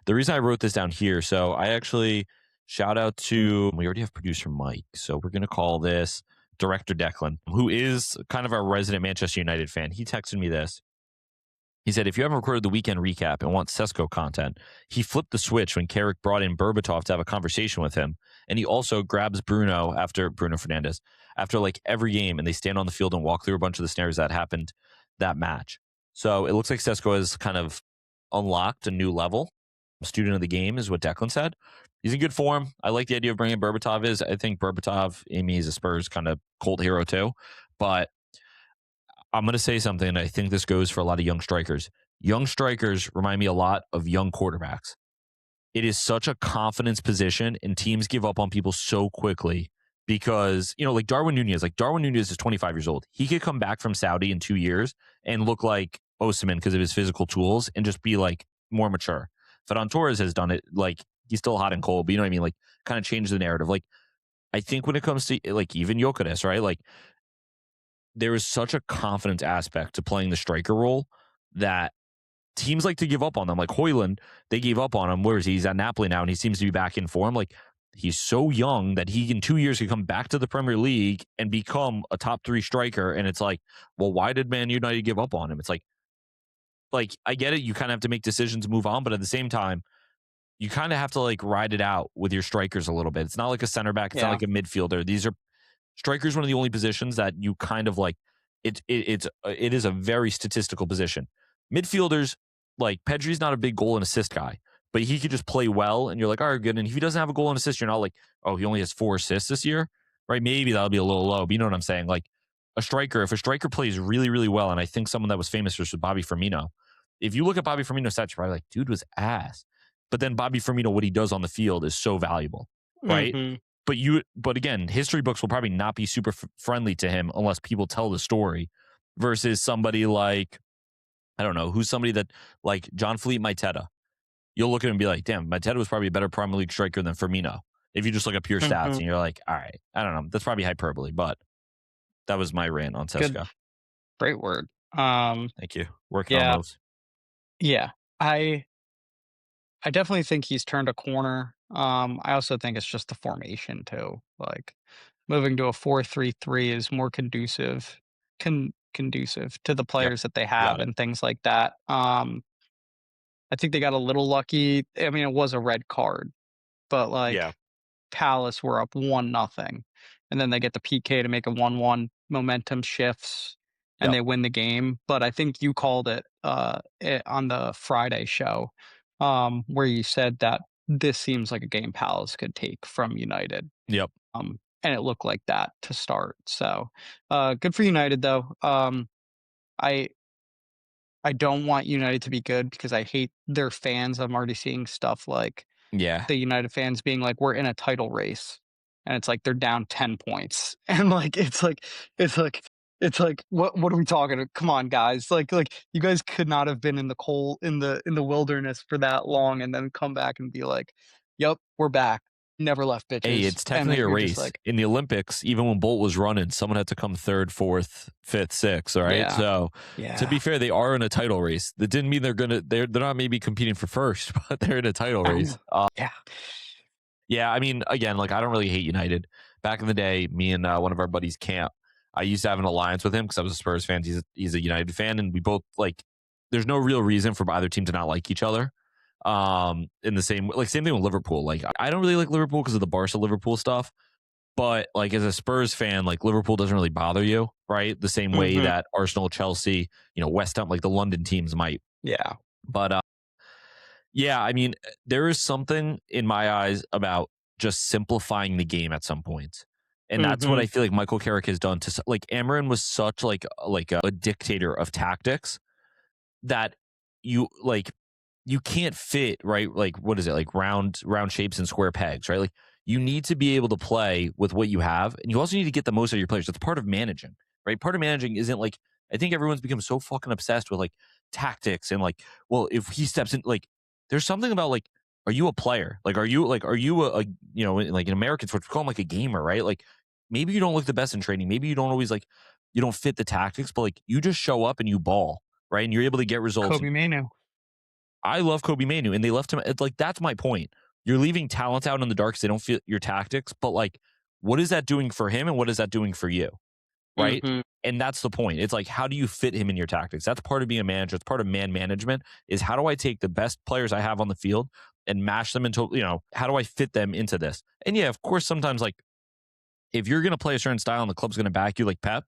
The reason I wrote this down here, so I actually shout out to, we already have producer Mike, so we're going to call this director Declan, who is kind of our resident Manchester United fan. He texted me this. He said, if you haven't recorded the weekend recap and want Sesko content, he flipped the switch when Carrick brought in Berbatov to have a conversation with him. And he also grabs Bruno Fernandes after like every game, and they stand on the field and walk through a bunch of the snares that happened that match. So it looks like Sesko has kind of unlocked a new level. Student of the game is what Declan said. He's in good form. I like the idea of bringing Berbatov. I think Berbatov, Amy, is a Spurs kind of cult hero too. But I'm going to say something, and I think this goes for a lot of young strikers. Young strikers remind me a lot of young quarterbacks. It is such a confidence position, and teams give up on people so quickly because, like Darwin Nunez is 25 years old. He could come back from Saudi in 2 years and look like Osimhen because of his physical tools and just be like more mature. Ferran Torres has done it. Like he's still hot and cold, but you know what I mean? Like kind of change the narrative. Like I think when it comes to like even Jokeres, right? Like there is such a confidence aspect to playing the striker role that teams like to give up on them. Like Højlund, they gave up on him. Where is he? He's at Napoli now, and he seems to be back in form. Like he's so young that he in 2 years could come back to the Premier League and become a top 3 striker. And it's like, well, why did Man United give up on him? It's like I get it. You kind of have to make decisions, move on, but at the same time, you kind of have to like ride it out with your strikers a little bit. It's not like a center back. It's not like a midfielder. These are strikers. One of the only positions that you kind of like. It is a very statistical position. Midfielders, like Pedri's not a big goal and assist guy, but he could just play well, and you're like, all right, good. And if he doesn't have a goal and assist, you're not like, oh, he only has 4 assists this year, right? Maybe that'll be a little low, but you know what I'm saying? Like if a striker plays really, really well, and I think someone that was famous for was Bobby Firmino. If you look at Bobby Firmino's stats, you're probably like, dude was ass. But then Bobby Firmino, what he does on the field is so valuable, right? Mm-hmm. But again, history books will probably not be super friendly to him unless people tell the story versus somebody like I don't know, who's somebody that like John Fleet Maiteta. You'll look at him and be like, damn, Maiteta was probably a better Premier League striker than Firmino. If you just look at pure stats Mhm. and you're like, all right, I don't know. That's probably hyperbole, but that was my rant on Good. Sesko. Great word. Thank you. Working on Yeah. those. Yeah. I definitely think he's turned a corner. I also think it's just the formation too. Like moving to a 4-3-3 is more conducive to the Yep. players that they have Got it. and things like that. I think they got a little lucky. I mean, it was a red card, but Yeah. like Palace were up 1-0, and then they get the PK to make a 1-1, momentum shifts, and Yep. they win the game. But I think you called it on the Friday show, where you said that this seems like a game Palace could take from United. Yep. And it looked like that to start. So, good for United though. I I don't want United to be good because I hate their fans. I'm already seeing stuff like Yeah. the United fans being like, "We're in a title race," and it's like they're down 10 points, and like it's like what are we talking? Come on, guys! Like you guys could not have been in the cold in the wilderness for that long, and then come back and be like, "Yep, we're back. Never left, Hey, bitches." it's And technically then a you're just race. like, In the Olympics, even when Bolt was running, someone had to come third, fourth, fifth, sixth. All right. "Yeah, So to be yeah, fair, they are in a title race. That didn't mean they're not maybe competing for first, but they're in a title race. yeah." Yeah, I mean, again, like I don't really hate United. Back in the day, me and one of our buddies, Camp, I used to have an alliance with him because I was a Spurs fan. He's a United fan, and we both like. There's no real reason for either team to not like each other. In the same same thing with Liverpool. Like I don't really like Liverpool because of the Barca Liverpool stuff. But like as a Spurs fan, like Liverpool doesn't really bother you, right? The same way Mhm. that Arsenal, Chelsea, West Ham, like the London teams might. Yeah. But yeah, I mean, there is something in my eyes about just simplifying the game at some point. And that's what I Mhm. feel like Michael Carrick has done to like Amarin was such like a dictator of tactics that you can't fit, right, like what is it, like round shapes and square pegs, right? Like you need to be able to play with what you have, and you also need to get the most out of your players. That's part of managing, right? Part of managing isn't like, I think everyone's become so fucking obsessed with like tactics and like, well, if he steps in, like there's something about like, are you a player, like are you a like in American sports we call him like a gamer, right? Like maybe you don't look the best in training, maybe you don't always like, you don't fit the tactics, but like you just show up and you ball, right? And you're able to get results. Kobe Manu. I love Kobe Manu, and they left him. It's like that's my point. You're leaving talent out in the dark because they don't fit your tactics. But like, what is that doing for him, and what is that doing for you, right? Mhm. And that's the point. It's like, how do you fit him in your tactics? That's part of being a manager. It's part of man management. Is how do I take the best players I have on the field and mash them into, how do I fit them into this? And yeah, of course, sometimes like if you're going to play a certain style and the club's going to back you, like Pep,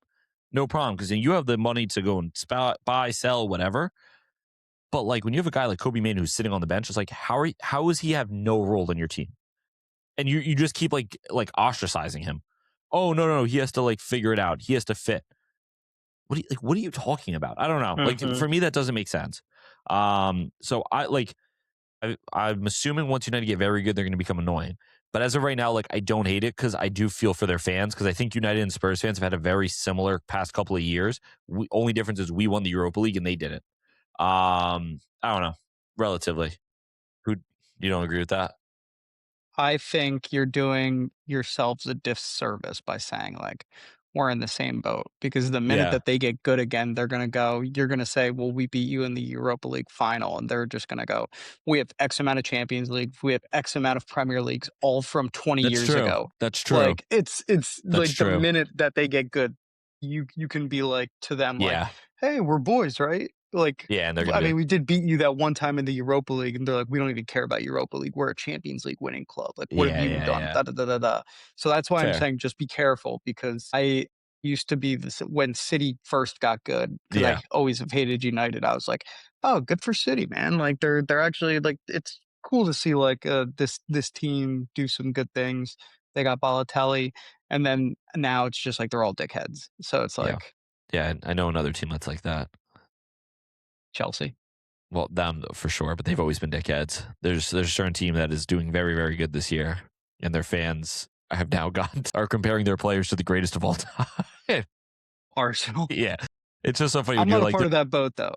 no problem because then you have the money to go and buy, sell, whatever. But like when you have a guy like Kobe Manu who's sitting on the bench, it's like how does he have no role in your team? And you just keep like ostracizing him. Oh no, he has to like figure it out. He has to fit. What are you talking about? I don't know. Like Mhm. for me that doesn't make sense. So I'm assuming once United get very good, they're going to become annoying. But as of right now, like I don't hate it because I do feel for their fans because I think United and Spurs fans have had a very similar past couple of years. Only difference is we won the Europa League and they didn't. I don't know. Relatively. Who you don't agree with that? I think you're doing yourselves a disservice by saying, like, we're in the same boat because the minute Yeah. that they get good again, you're going to say, well, we beat you in the Europa League final. And they're just going to go, we have X amount of Champions League, we have X amount of Premier Leagues, all from 20 That's years true. ago. That's true. Like, it's That's like the true. minute that they get good, you can be like to them, like, Yeah. hey, we're boys, right? Like, Yeah, and they're gonna I be mean, like, we did beat you that one time in the Europa League, and they're like, "We don't even care about Europa League. We're a Champions League winning club. Like, what have yeah, you yeah, done?" yeah. Da da da da da. So that's why I'm Fair. saying just be careful because I used to be this when City first got good because Yeah. I always have hated United. I was like, "Oh, good for City, man! Like they're actually like it's cool to see like this team do some good things. They got Balotelli, and then now it's just like they're all dickheads. So it's Yeah. like Yeah. I know another team that's like that. Chelsea. Well, them for sure, but they've always been dickheads. There's a certain team that is doing very, very good this year, and their fans have now are comparing their players to the greatest of all time. Arsenal. Yeah. It's just so funny when I'm you're not a like, part of that boat though.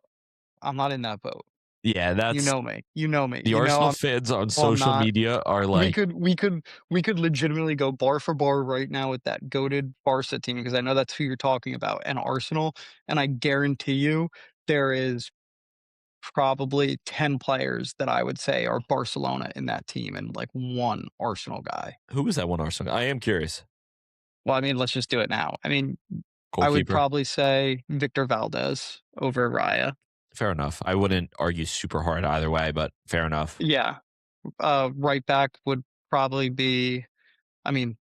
I'm not in that boat. Yeah, You that's know me. You know me. the You know Arsenal fans on I'm social not. media are We like, could we could we could legitimately go bar for bar right now with that goated Barca team because I know that's who you're talking about, and Arsenal, and I guarantee you there is probably 10 players that I would say are Barcelona in that team and like one Arsenal guy. who was that one Arsenal guy? I am curious. Well, I mean, let's just do it now. I mean, I would Goalkeeper. probably say Victor Valdez over Raya. Fair enough. I wouldn't argue super hard either way, but fair enough. Yeah. Right back would probably be, I mean,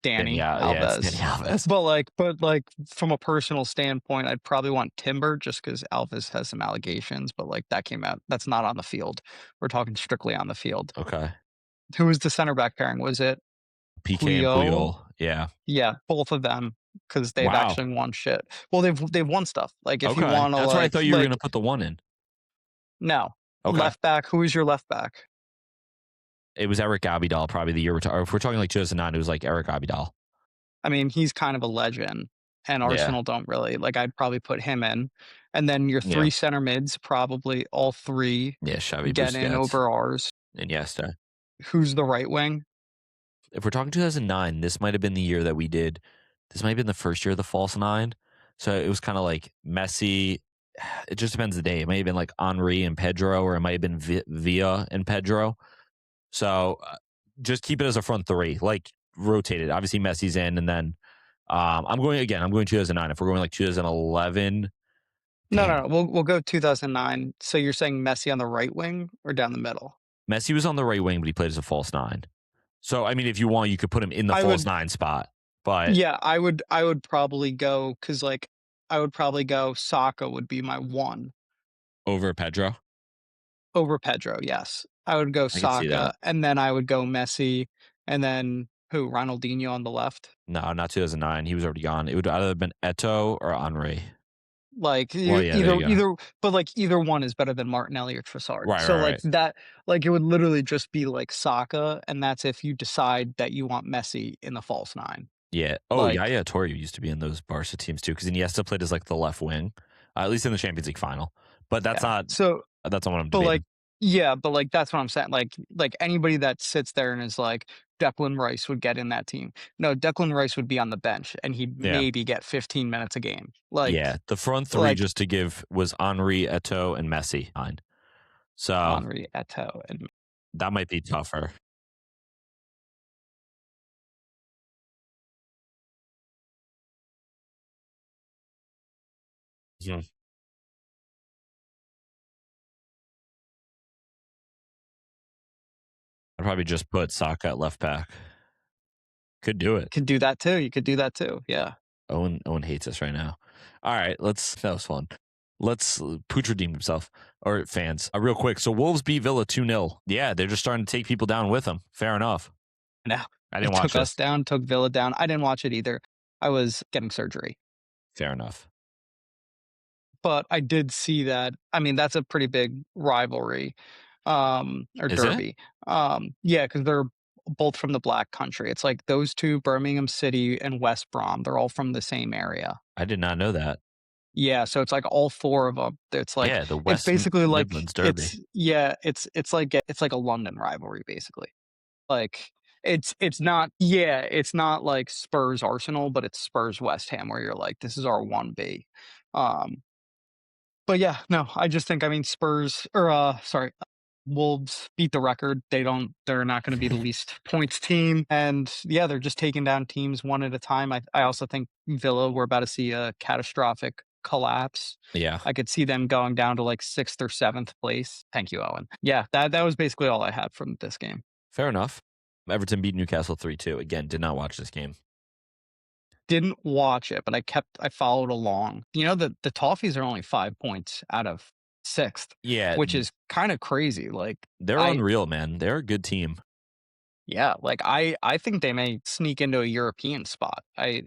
Danny Yeah, it's Danny Alves. Alves. But like from a personal standpoint, I'd probably want Timber just because Alves has some allegations, but like that came out. That's not on the field. We're talking strictly on the field. Okay. Who was the center back pairing? Was it PK and Puyol? Puyol. Yeah. Yeah, both of them because they've Wow. actually won shit. Well, they've won stuff. Like if you Okay. want to That's where I thought you were going like to put the one in. no Okay. left back. Who is your left back? It was Eric Abidal, probably the year or if we're talking like 2009, it was like Eric Abidal. I mean, he's kind of a legend, and Yeah. Arsenal don't really like. I'd probably put him in, and then your Yeah. 3 center mids, probably all 3 Yeah. Xavi, get in Busquets, over ours. and Iniesta. Who's the right wing? If we're talking 2009, this might have been the year that we did. This might have been the first year of the false nine. So it was kind of like Messi. It just depends the day. It may have been like Henri and Pedro, or it might have been Villa and Pedro. So just keep it as a front three, like rotate it. Obviously, Messi's in, and then I'm going 2009. If we're going like 2011, No, damn, no, no. We'll go 2009. So you're saying Messi on the right wing or down the middle? Messi was on the right wing, but he played as a false nine. So I mean, if you want, you could put him in the I false would, nine spot. But yeah, I would probably go because like I would probably go Saka would be my one over Pedro, over Pedro. Yes, I would go I could see that. Saka, and then I would go Messi, and then who? Ronaldinho on the left. No, not 2009. He was already gone. It would either have been Eto or Henri. Like Well, yeah, there you go. but like either one is better than Martinelli or Trossard. Right, So right, like right. that, like it would literally just be like Saka, and that's if you decide that you want Messi in the false nine. Yeah. Oh, Like Yaya Torre used to be in those Barca teams too, because Iniesta played as like the left wing, at least in the Champions League final. But that's yeah. not So that's not what I'm but like debating. yeah, but like that's what I'm saying. Like anybody that sits there and is like Declan Rice would get in that team. No, Declan Rice would be on the bench and he'd Yeah. maybe get 15 minutes a game. Yeah. The front three, Like just to give, was Henri, Eto, and Messi. So Henri, Eto'o, and that might be tougher. Mhm. I'd probably just put Saka at left back. Could do it. could do that too. You could do that too. Yeah. Owen hates us right now. All right, that was fun. Let's Pooch redeemed himself, or fans. Real quick. So Wolves beat Villa 2-0. Yeah, they're just starting to take people down with them. Fair enough. No, I it didn't watch took us this. down, took Villa down. I didn't watch it either. I was getting surgery. Fair enough. But I did see that. I mean, that's a pretty big rivalry, or Is it? derby. Yeah, because they're both from the Black Country. It's like those two, Birmingham City and West Brom. They're all from the same area. I did not know that. Yeah, so it's like all 4 of them. It's like Yeah, the it's West basically like Midlands Derby. it's like a London rivalry basically. Like it's not yeah, it's not like Spurs Arsenal, but it's Spurs West Ham where you're like this is our 1B. Um But yeah, no, I just think I mean Spurs or sorry, Wolves beat the record. They're not going to be the least points team. And yeah, they're just taking down teams one at a time. I also think Villa we're about to see a catastrophic collapse. Yeah, I could see them going down to like 6th or 7th place. Thank you, Owen. Yeah, that was basically all I had from this game. fair enough. Everton beat Newcastle 3-2. Again, did not watch this game. Didn't watch it, but I followed along. You know, the Toffees are only 5 points out of 6th, Yeah, which is kind of crazy. Like they're I unreal, man. They're a good team. yeah, like I think they may sneak into a European spot. I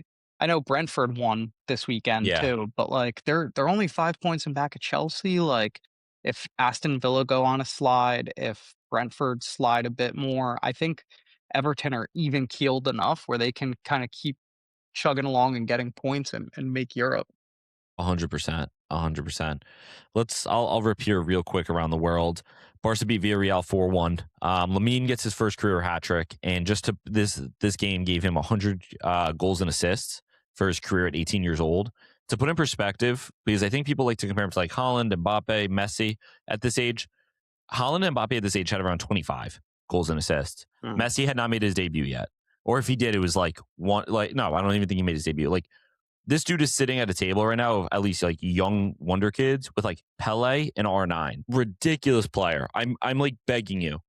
know Brentford won this weekend Yeah, too, but like they're only 5 points in back of Chelsea. Like if Aston Villa go on a slide, if Brentford slide a bit more, I think Everton are even keeled enough where they can kind of keep chugging along and getting points and make Europe. 100%. 100%. I'll rip here real quick around the world. Barca beat Villarreal 4-1. Lamine gets his first career hat trick, and this game gave him 100 goals and assists for his career at 18 years old. To put in perspective, because I think people like to compare him to like Haaland, Mbappe, Messi at this age. Haaland and Mbappe at this age had around 25 goals and assists. Messi had not made his debut yet. Or if he did, it was no, I don't even think he made his debut. Like, this dude is sitting at a table right now of at least like young wonder kids with like Pele and R9. Ridiculous player. I'm like begging you,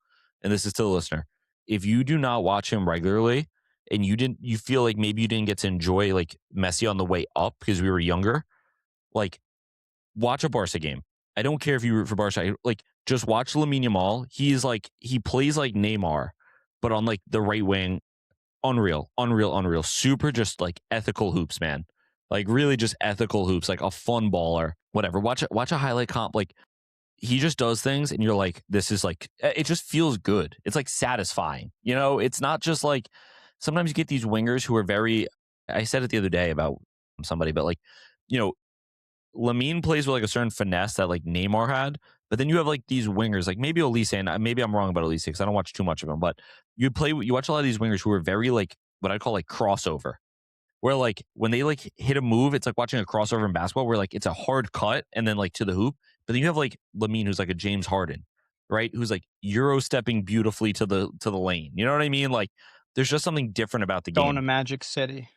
and this is to the listener. If you do not watch him regularly and you feel like maybe you didn't get to enjoy like Messi on the way up because we were younger, like watch a Barca game. I don't care if you root for Barca. Like, just watch Lamine Yamal. He plays like Neymar, but on like the right wing. Unreal. Super just like ethical hoops, man. Like really just ethical hoops, like a fun baller. Whatever. Watch a highlight comp. Like, he just does things and you're like, this is like, it just feels good. It's like satisfying. You know, it's not just like, sometimes you get these wingers who are very, I said it the other day about somebody, but like, you know, Lamine plays with like a certain finesse that like Neymar had, but then you have like these wingers, like maybe Elise, and maybe I'm wrong about Elise because I don't watch too much of him, but you watch a lot of these wingers who are very like what I call like crossover, where like when they like hit a move, it's like watching a crossover in basketball where like it's a hard cut and then like to the hoop, but then you have like Lamine who's like a James Harden, right? Who's like Euro stepping beautifully to the lane. You know what I mean? Like, there's just something different about the Going to game. Magic City.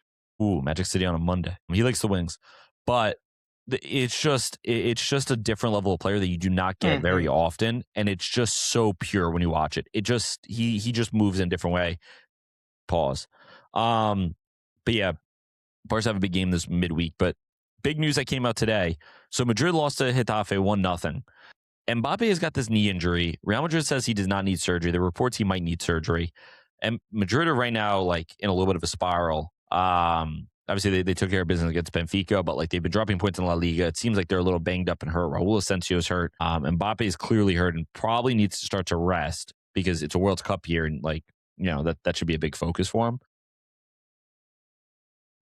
Ooh, Magic City on a Monday. He likes the wings, but it's just a different level of player that you do not get very often, and it's just so pure when you watch it. It just he just moves in a different way. Pause. But yeah, Barca have a big game this midweek. But big news that came out today. So Madrid lost to Getafe 1-0. Mbappe has got this knee injury. Real Madrid says he does not need surgery. The reports he might need surgery. And Madrid are right now like in a little bit of a spiral. Obviously, they took care of business against Benfica, but like they've been dropping points in La Liga. It seems like they're a little banged up and hurt. Raul Asensio is hurt. Mbappe is clearly hurt and probably needs to start to rest because it's a World Cup year and like, you know, that should be a big focus for him.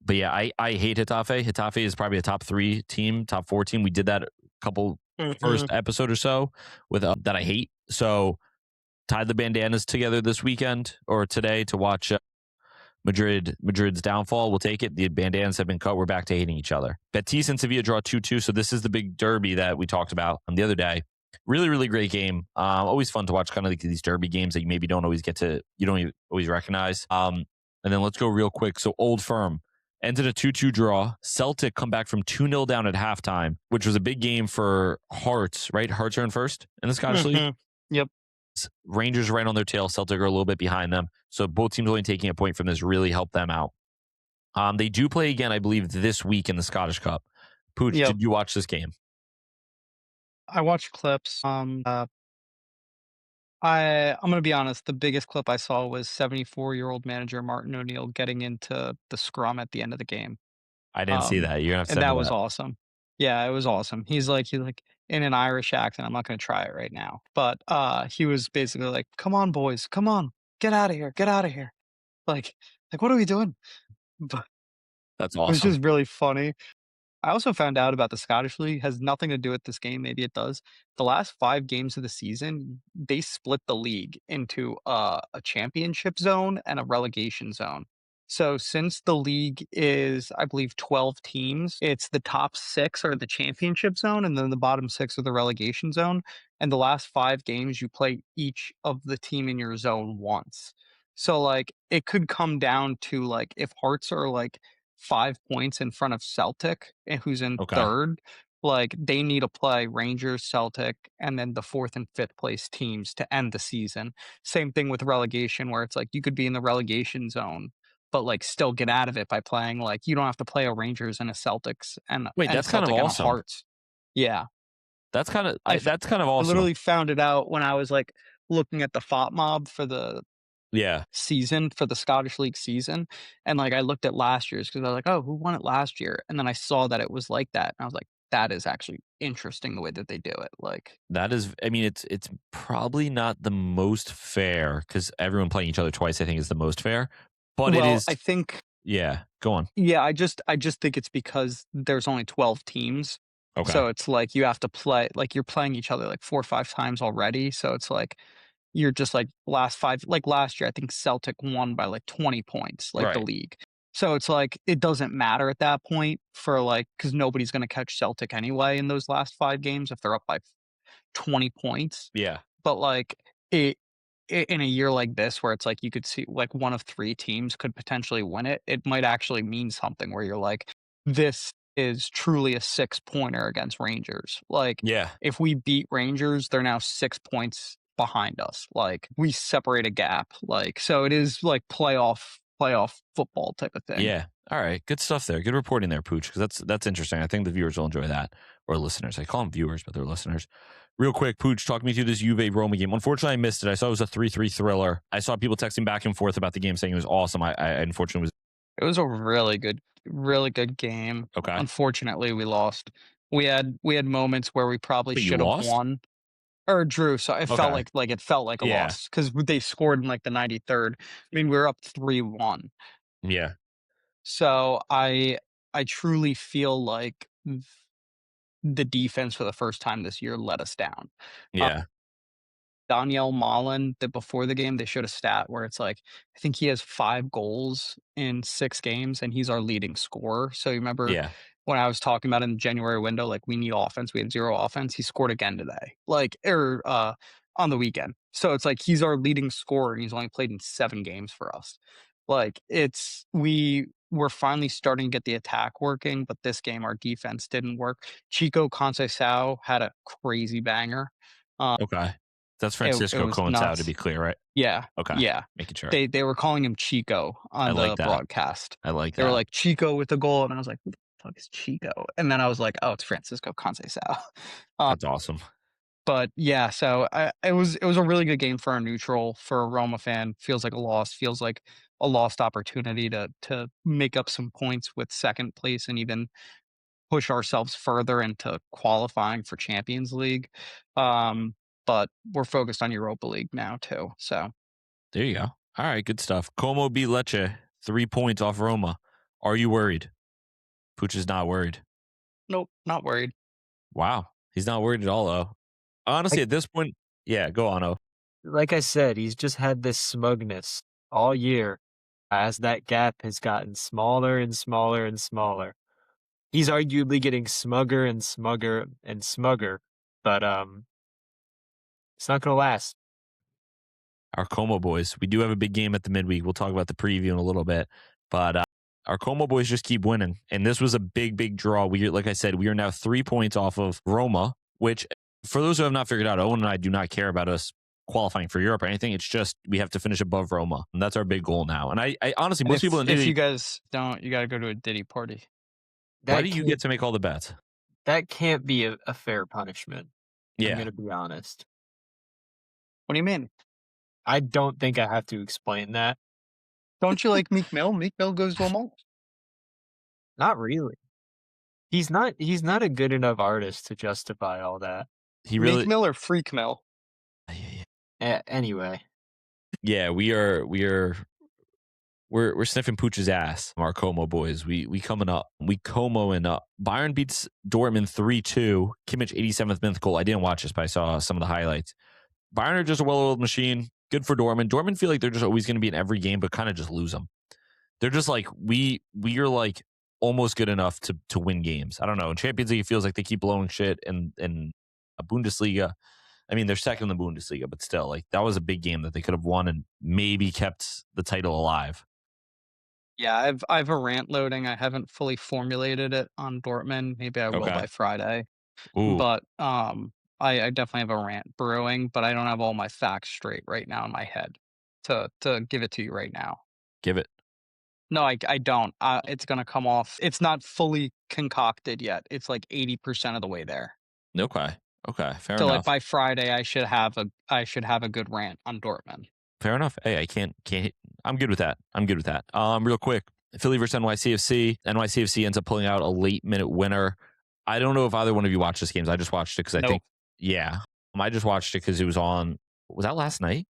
But yeah, I hate Getafe. Getafe is probably a top 3 team, top 4 team. We did that a couple first episode or so with that I hate. So tied the bandanas together this weekend or today to watch Madrid's downfall. We'll take it. The bandanas have been cut. We're back to hating each other. Betis and Sevilla draw 2-2. So this is the big derby that we talked about the other day. Really, really great game. Always fun to watch kind of like these derby games that you maybe don't always always recognize. And then let's go real quick. So Old Firm ended a 2-2 draw. Celtic come back from 2-0 down at halftime, which was a big game for Hearts, right? Hearts are in first in the Scottish League. Yep. Rangers right on their tail. Celtic are a little bit behind them. So both teams only taking a point from this really helped them out. They do play again, I believe, this week in the Scottish Cup. Pucc, did you watch this game? I watched clips. I'm going to be honest. The biggest clip I saw was 74-year-old manager Martin O'Neill getting into the scrum at the end of the game. I didn't see that. You're gonna have to and send me that was that. awesome. Yeah, it was awesome. He's like in an Irish accent. I'm not going to try it right now, but he was basically like, "Come on, boys, come on, get out of here, get out of here!" Like what are we doing? But That's it was awesome. just really funny. I also found out about the Scottish League, has nothing to do with this game, maybe it does. The last 5 games of the season, they split the league into a championship zone and a relegation zone. So since the league is, I believe, 12 teams, it's the top 6 are the championship zone, and then the bottom 6 are the relegation zone. And the last 5 games, you play each of the team in your zone once. So, like, it could come down to, like, if Hearts are, like, 5 points in front of Celtic, who's in Okay. 3rd, like, they need to play Rangers, Celtic, and then the 4th and 5th place teams to end the season. Same thing with relegation, where it's like you could be in the relegation zone, but, like, still get out of it by playing, like, you don't have to play a Rangers and a Celtics and Wait, a that's kind of Celtic and a awesome. Hearts. Yeah. That's kind of I awesome. literally found it out when I was, like, looking at the FOTMob for the Yeah. season, for the Scottish League season, and, like, I looked at last year's because I was like, "Oh, who won it last year?" And then I saw that it was like that, and I was like, "That is actually interesting the way that they do it." Like, That is, I mean, it's probably not the most fair because everyone playing each other twice, I think, is the most fair. But it well, is, I think yeah. Go on. yeah, I just think it's because there's only 12 teams. Okay. So it's like you have to play like you're playing each other like 4 or 5 times already. So it's like you're just like last 5 like last year, I think Celtic won by like 20 points, like the Right. league. So it's like it doesn't matter at that point for like because nobody's gonna catch Celtic anyway in those last 5 games if they're up by 20 points. Yeah. But like it in a year like this where it's like you could see like one of 3 teams could potentially win it, it might actually mean something where you're like, this is truly a 6-pointer against Rangers. Like, Yeah. if we beat Rangers, they're now 6 points behind us. Like, we separate a gap. Like, so it is like playoff football type of thing. Yeah. All right. Good stuff there. Good reporting there, Pucc, because that's interesting. I think the viewers will enjoy that, or listeners. I call them viewers, but they're listeners. Real quick, Pucc, talk me through this Juve Roma game. Unfortunately, I missed it. I saw it was a 3-3 thriller. I saw people texting back and forth about the game saying it was awesome. I unfortunately was. It was a really good game. Okay. Unfortunately, we lost. We had moments where we probably But you should have lost? won or drew. So it felt Okay. like it felt like a Yeah. loss because they scored in like the 93rd. I mean, we were up 3-1. Yeah. So I truly feel like the defense for the first time this year let us down. Yeah. Daniel Malin, that before the game, they showed a stat where it's like, I think he has 5 goals in 6 games, and he's our leading scorer. So you remember Yeah. when I was talking about in the January window, like we need offense, we had 0 offense. He scored again today, like on the weekend. So it's like he's our leading scorer, and he's only played in 7 games for us. Like we're finally starting to get the attack working, but this game our defense didn't work. Chico Conceição had a crazy banger. Okay. That's It Francisco was Coensao, to be nuts. clear, right? Yeah, Okay. yeah. Making sure. They were calling him Chico I on like the that. broadcast. I like They were that. like, "Chico with the goal," and I was like, "Who the fuck is Chico?" And then I was like, "Oh, it's Francisco Conceição." That's awesome. But yeah, so it was a really good game for a neutral, for a Roma fan. Feels like a loss, feels like a lost opportunity to make up some points with 2nd place and even push ourselves further into qualifying for Champions League. But we're focused on Europa League now too, so There you go. All right, good stuff. Como beat Lecce, 3 points off Roma. Are you worried? Pucc is not worried. nope, not worried. Wow. He's not worried at all, though. Honestly, at this point, yeah, go on, O. Like I said, he's just had this smugness all year as that gap has gotten smaller and smaller and smaller. He's arguably getting smugger and smugger and smugger, but it's not gonna last. Our Como boys, we do have a big game at the midweek. We'll talk about the preview in a little bit, but our Como boys just keep winning, and this was a big draw. Like I said, we are now 3 points off of Roma, which, for those who have not figured out, Owen and I do not care about us qualifying for Europe or anything. It's just we have to finish above Roma, and that's our big goal now. And I honestly, most people in If Italy, you guys don't, you got to go to a Diddy party. why do you get to make all the bets? That can't be a fair punishment. I'm Yeah, gonna be honest. What do you mean? I don't think I have to explain that. Don't you like Meek Mill? Meek Mill goes to a mall. Not really. He's not a good enough artist to justify all that. he really. Meek Mill or Freak Mill? Anyway, Yeah, we're sniffing Pucci's ass. Our Como boys, we coming up. We Comoing up. Bayern beats Dortmund 3-2. Kimmich 87th minute goal. I didn't watch this, but I saw some of the highlights. Bayern are just a well-oiled machine. Good for Dortmund. Dortmund feel like they're just always going to be in every game, but kind of just lose them. They're just like we are like almost good enough to win games. I don't know. In Champions League, it feels like they keep blowing shit, and in a Bundesliga, I mean, they're second in the Bundesliga, but still, like that was a big game that they could have won and maybe kept the title alive. Yeah, I've a rant loading. I haven't fully formulated it on Dortmund. Maybe I will Okay. by Friday. Ooh, But I definitely have a rant brewing, but I don't have all my facts straight right now in my head to give it to you right now. give it. No, I don't. It's gonna come off. It's not fully concocted yet. It's like 80% of the way there. Okay. Fair So like enough. by Friday, I should have a good rant on Dortmund. Fair enough. Hey, I can't. I'm good with that. Real quick, Philly versus NYCFC. NYCFC ends up pulling out a late minute winner. I don't know if either one of you watched this game. I just watched it because I Nope. think, yeah, I just watched it because it was on. Was that last night?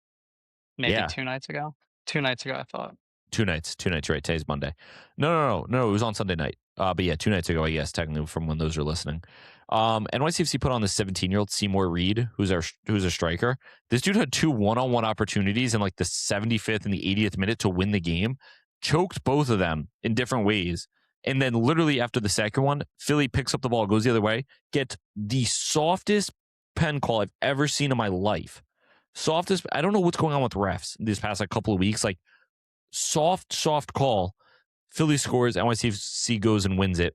Maybe Yeah. 2 nights ago. 2 nights ago, I thought. 2 nights. 2 nights, right. Today's Monday. No. It was on Sunday night. But yeah, 2 nights ago, I guess, technically, from when those are listening. NYCFC put on the 17-year-old Seymour Reed, who's a striker. This dude had 2 one-on-one opportunities in like the 75th and the 80th minute to win the game. Choked both of them in different ways. And then literally after the second one, Philly picks up the ball, goes the other way, gets the softest pen call I've ever seen in my life. Softest. I don't know what's going on with refs these past like couple of weeks. Like soft call. Philly scores. NYCFC goes and wins it.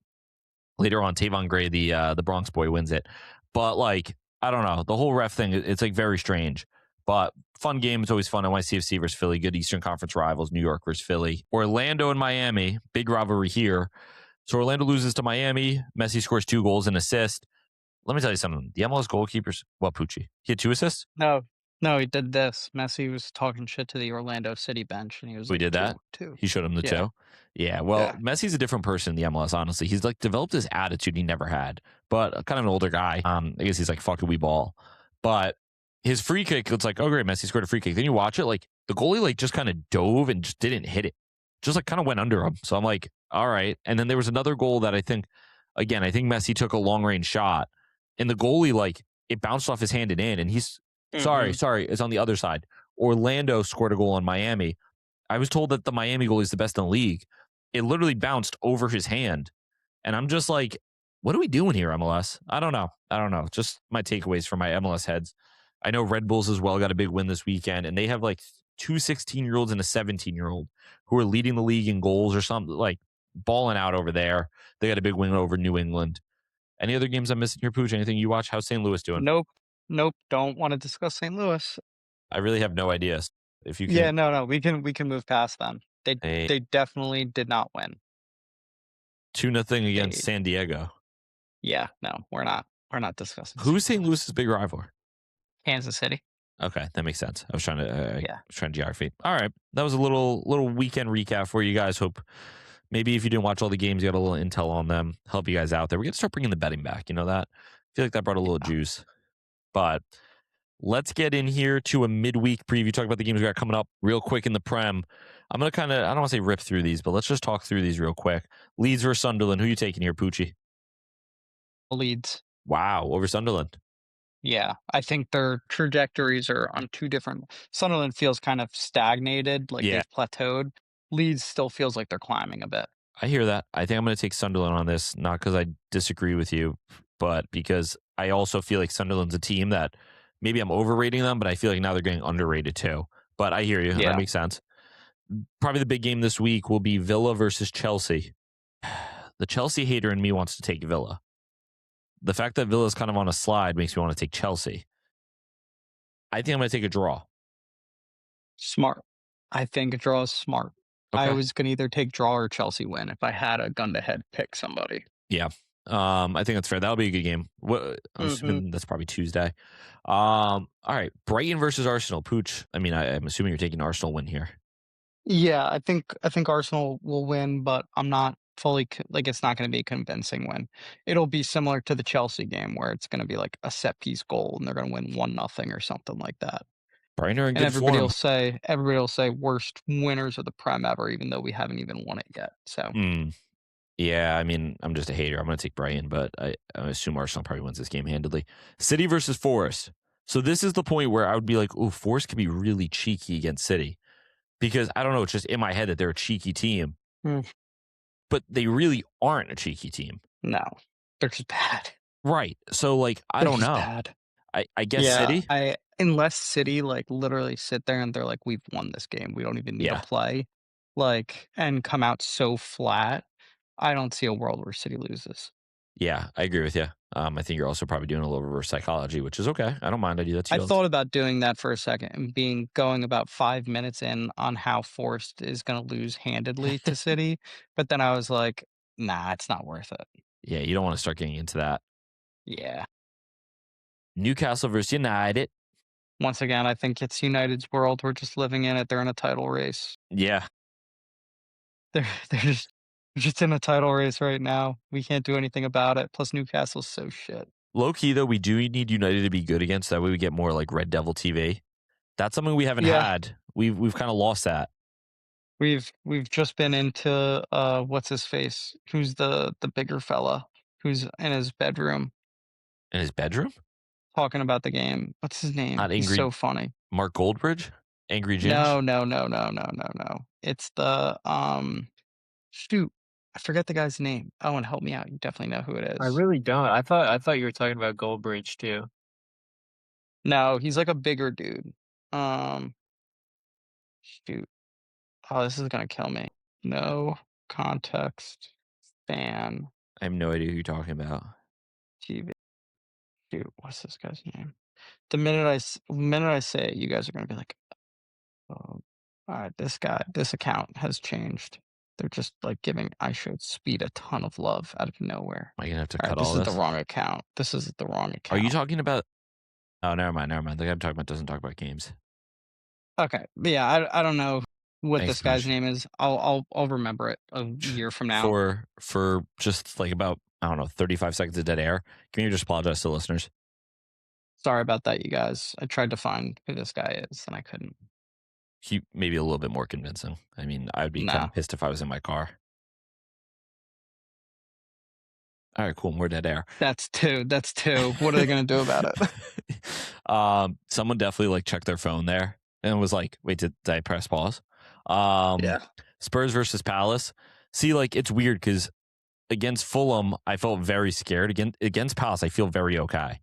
Later on, Tavon Gray, the Bronx boy, wins it. But like, I don't know. The whole ref thing, it's like very strange. But fun game. It's always fun. NYCFC versus Philly. Good Eastern Conference rivals. New York versus Philly. Orlando and Miami. Big rivalry here. So Orlando loses to Miami. Messi scores 2 goals and assist. Let me tell you something. The MLS goalkeepers, Pucc, he had 2 assists? No, he did this. Messi was talking shit to the Orlando City bench, and he was We like, did that? two. He showed him the Yeah. 2? Yeah, well, Yeah. Messi's a different person in the MLS, honestly. He's like developed this attitude he never had, but kind of an older guy. I guess he's like, fuck it, we ball. But his free kick, it's like, oh, great, Messi scored a free kick. Then you watch it, like the goalie like just kind of dove and just didn't hit it. Just like kind of went under him. So I'm like, all right. And then there was another goal that I think Messi took a long range shot and the goalie, like it bounced off his hand and in, and he's sorry, it's on the other side. Orlando scored a goal on Miami. I was told that the Miami goalie is the best in the league. It literally bounced over his hand. And I'm just like, what are we doing here, MLS? I don't know. Just my takeaways from my MLS heads. I know Red Bulls as well got a big win this weekend, and they have like 2 16-year-olds and a 17-year-old who are leading the league in goals or something, like balling out over there. They got a big win over New England. Any other games I'm missing here, Pooch? Anything you watch? How's St. Louis doing? Nope. Don't want to discuss St. Louis. I really have no idea. If you can, Yeah, no. We can move past them. They definitely did not win. 2-0 against San Diego. Yeah, no, we're not discussing. Who's St. Louis's big rival? Kansas City. Okay, that makes sense. I was trying to geography. All right, that was a little weekend recap for you guys. Hope maybe if you didn't watch all the games, you got a little intel on them. Help you guys out there. We're gonna start bringing the betting back. You know that? I feel like that brought a little juice. But let's get in here to a midweek preview. Talk about the games we got coming up real quick in the Prem. I'm gonna I don't want to say rip through these, but let's just talk through these real quick. Leeds versus Sunderland. Who you taking here, Pucci? Leeds. Wow, over Sunderland. Yeah, I think their trajectories are on 2 different. Sunderland feels kind of stagnated, like they've plateaued. Leeds still feels like they're climbing a bit. I hear that. I think I'm going to take Sunderland on this, not because I disagree with you, but because I also feel like Sunderland's a team that maybe I'm overrating them, but I feel like now they're getting underrated too. But I hear you. Yeah. That makes sense. Probably the big game this week will be Villa versus Chelsea. The Chelsea hater in me wants to take Villa. The fact that Villa's kind of on a slide makes me want to take Chelsea. I think I'm going to take a draw. Smart. I think a draw is smart. Okay. I was going to either take draw or Chelsea win if I had a gun to head pick somebody. Yeah. I think that's fair. That'll be a good game. I'm assuming that's probably Tuesday. All right. Brighton versus Arsenal. Pooch. I mean, I'm assuming you're taking Arsenal win here. Yeah, I think Arsenal will win, but I'm not fully it's not going to be a convincing win. It'll be similar to the Chelsea game where it's going to be like a set piece goal and they're going to win 1-0 or something like that. Brighton are in and good everybody form. will say worst winners of the Prem ever, even though we haven't even won it yet. So yeah, I mean, I'm just a hater. I'm going to take Brighton, but I assume Arsenal probably wins this game handily. City versus Forest. So this is the point where I would be like, oh, Forest can be really cheeky against City. Because, I don't know, it's just in my head that they're a cheeky team. But they really aren't a cheeky team. No, they're just bad. Right. So, like, I don't know. Bad. I guess City? Unless City, like, literally sit there and they're like, we've won this game. We don't even need to play. Like, and come out so flat. I don't see a world where City loses. Yeah, I agree with you. I think you're also probably doing a little reverse psychology, which is okay. I don't mind. I do that too. I thought about doing that for a second and going about 5 minutes in on how Forest is going to lose handedly to City. But then I was like, nah, it's not worth it. Yeah, you don't want to start getting into that. Yeah. Newcastle versus United. Once again, I think it's United's world. We're just living in it. They're in a title race. Yeah. They're just in a title race right now. We can't do anything about it. Plus, Newcastle's so shit. Low key, though, we do need United to be good against. That way we get more like Red Devil TV. That's something we haven't had. We've kind of lost that. We've just been into what's his face? Who's the bigger fella who's in his bedroom In his bedroom? talking about the game. What's his name? Not He's angry so funny. Mark Goldbridge? Angry Ginge? No, no, no, no, no, no, no. It's the shoot. I forget the guy's name. Owen, help me out. You definitely know who it I is. really don't. I thought you were talking about Goldbridge too. No, he's like a bigger dude. Um, shoot. Oh, this is gonna kill me. No context fan I have no idea who you're talking about. TV. Shoot, what's this guy's name? The minute I say it, you guys are gonna be like, "Oh, alright, this account has changed." They're just like giving I Showed Speed a ton of love out of nowhere. Am I gonna have to Alright, cut this all is the this? wrong account. This is the wrong Are you account. talking about? Oh, never mind, never mind. The guy I'm talking about doesn't talk about games. Okay, but yeah, I don't know what Thanks, this guy's Dinesh. name is. I'll remember it a year from now. For just like about, I don't know, 35 seconds of dead air. Can you just apologize to the listeners? Sorry about that, you guys. I tried to find who this guy is, and I couldn't. He maybe a little bit more convincing. I mean, I would be kind No. of pissed if I was in my car. All right, cool. More dead air. That's 2. That's 2. What are they gonna do about it? Someone definitely like checked their phone there and was like, "Wait, did I press pause?" Yeah. Spurs versus Palace. See, like it's weird because against Fulham, I felt very scared. Against Palace, I feel very okay.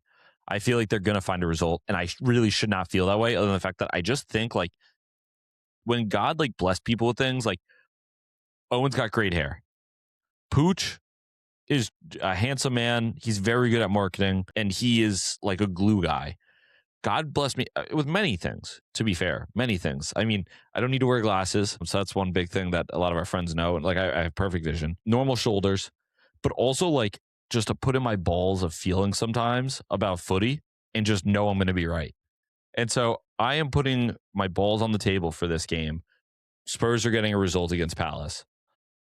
I feel like they're gonna find a result, and I really should not feel that way. Other than the fact that I just think like when God like bless people with things, like Owen's got great hair. Pucc is a handsome man. He's very good at marketing, and he is like a glue guy. God bless me with many things, to be fair, many things. I mean, I don't need to wear glasses. So that's one big thing that a lot of our friends know. Like, I have perfect vision, normal shoulders, but also like just to put in my balls of feeling sometimes about footy and just know I'm going to be right. And so I am putting my balls on the table for this game. Spurs are getting a result against Palace.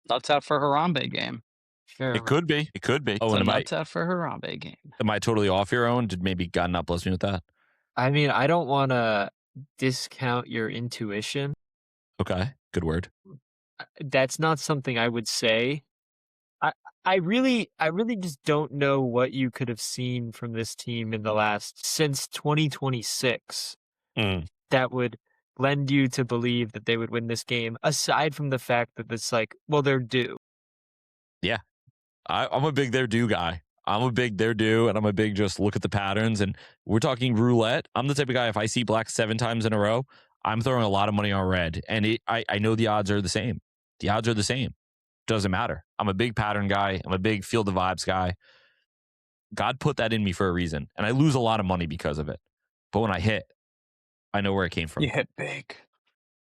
Nuts out for Harambe game. Sure. It could be. It could be. Oh, It's a and nuts out for Harambe game. am I totally off your own? Did maybe God not bless me with that? I mean, I don't want to discount your intuition. Okay. Good word. That's not something I would say. I I really just don't know what you could have seen from this team in the last since 2026 Mm. that would lend you to believe that they would win this game, aside from the fact that it's like, well, they're due. Yeah. I'm a big they're due guy. I'm a big they're due, and I'm a big just look at the patterns. And we're talking roulette. I'm the type of guy, if I see black 7 times in a row, I'm throwing a lot of money on red. And I know the odds are the same. The odds are the same. Doesn't matter. I'm a big pattern guy. I'm a big feel the vibes guy. God put that in me for a reason. And I lose a lot of money because of it. But when I hit, I know where it came from. You hit big.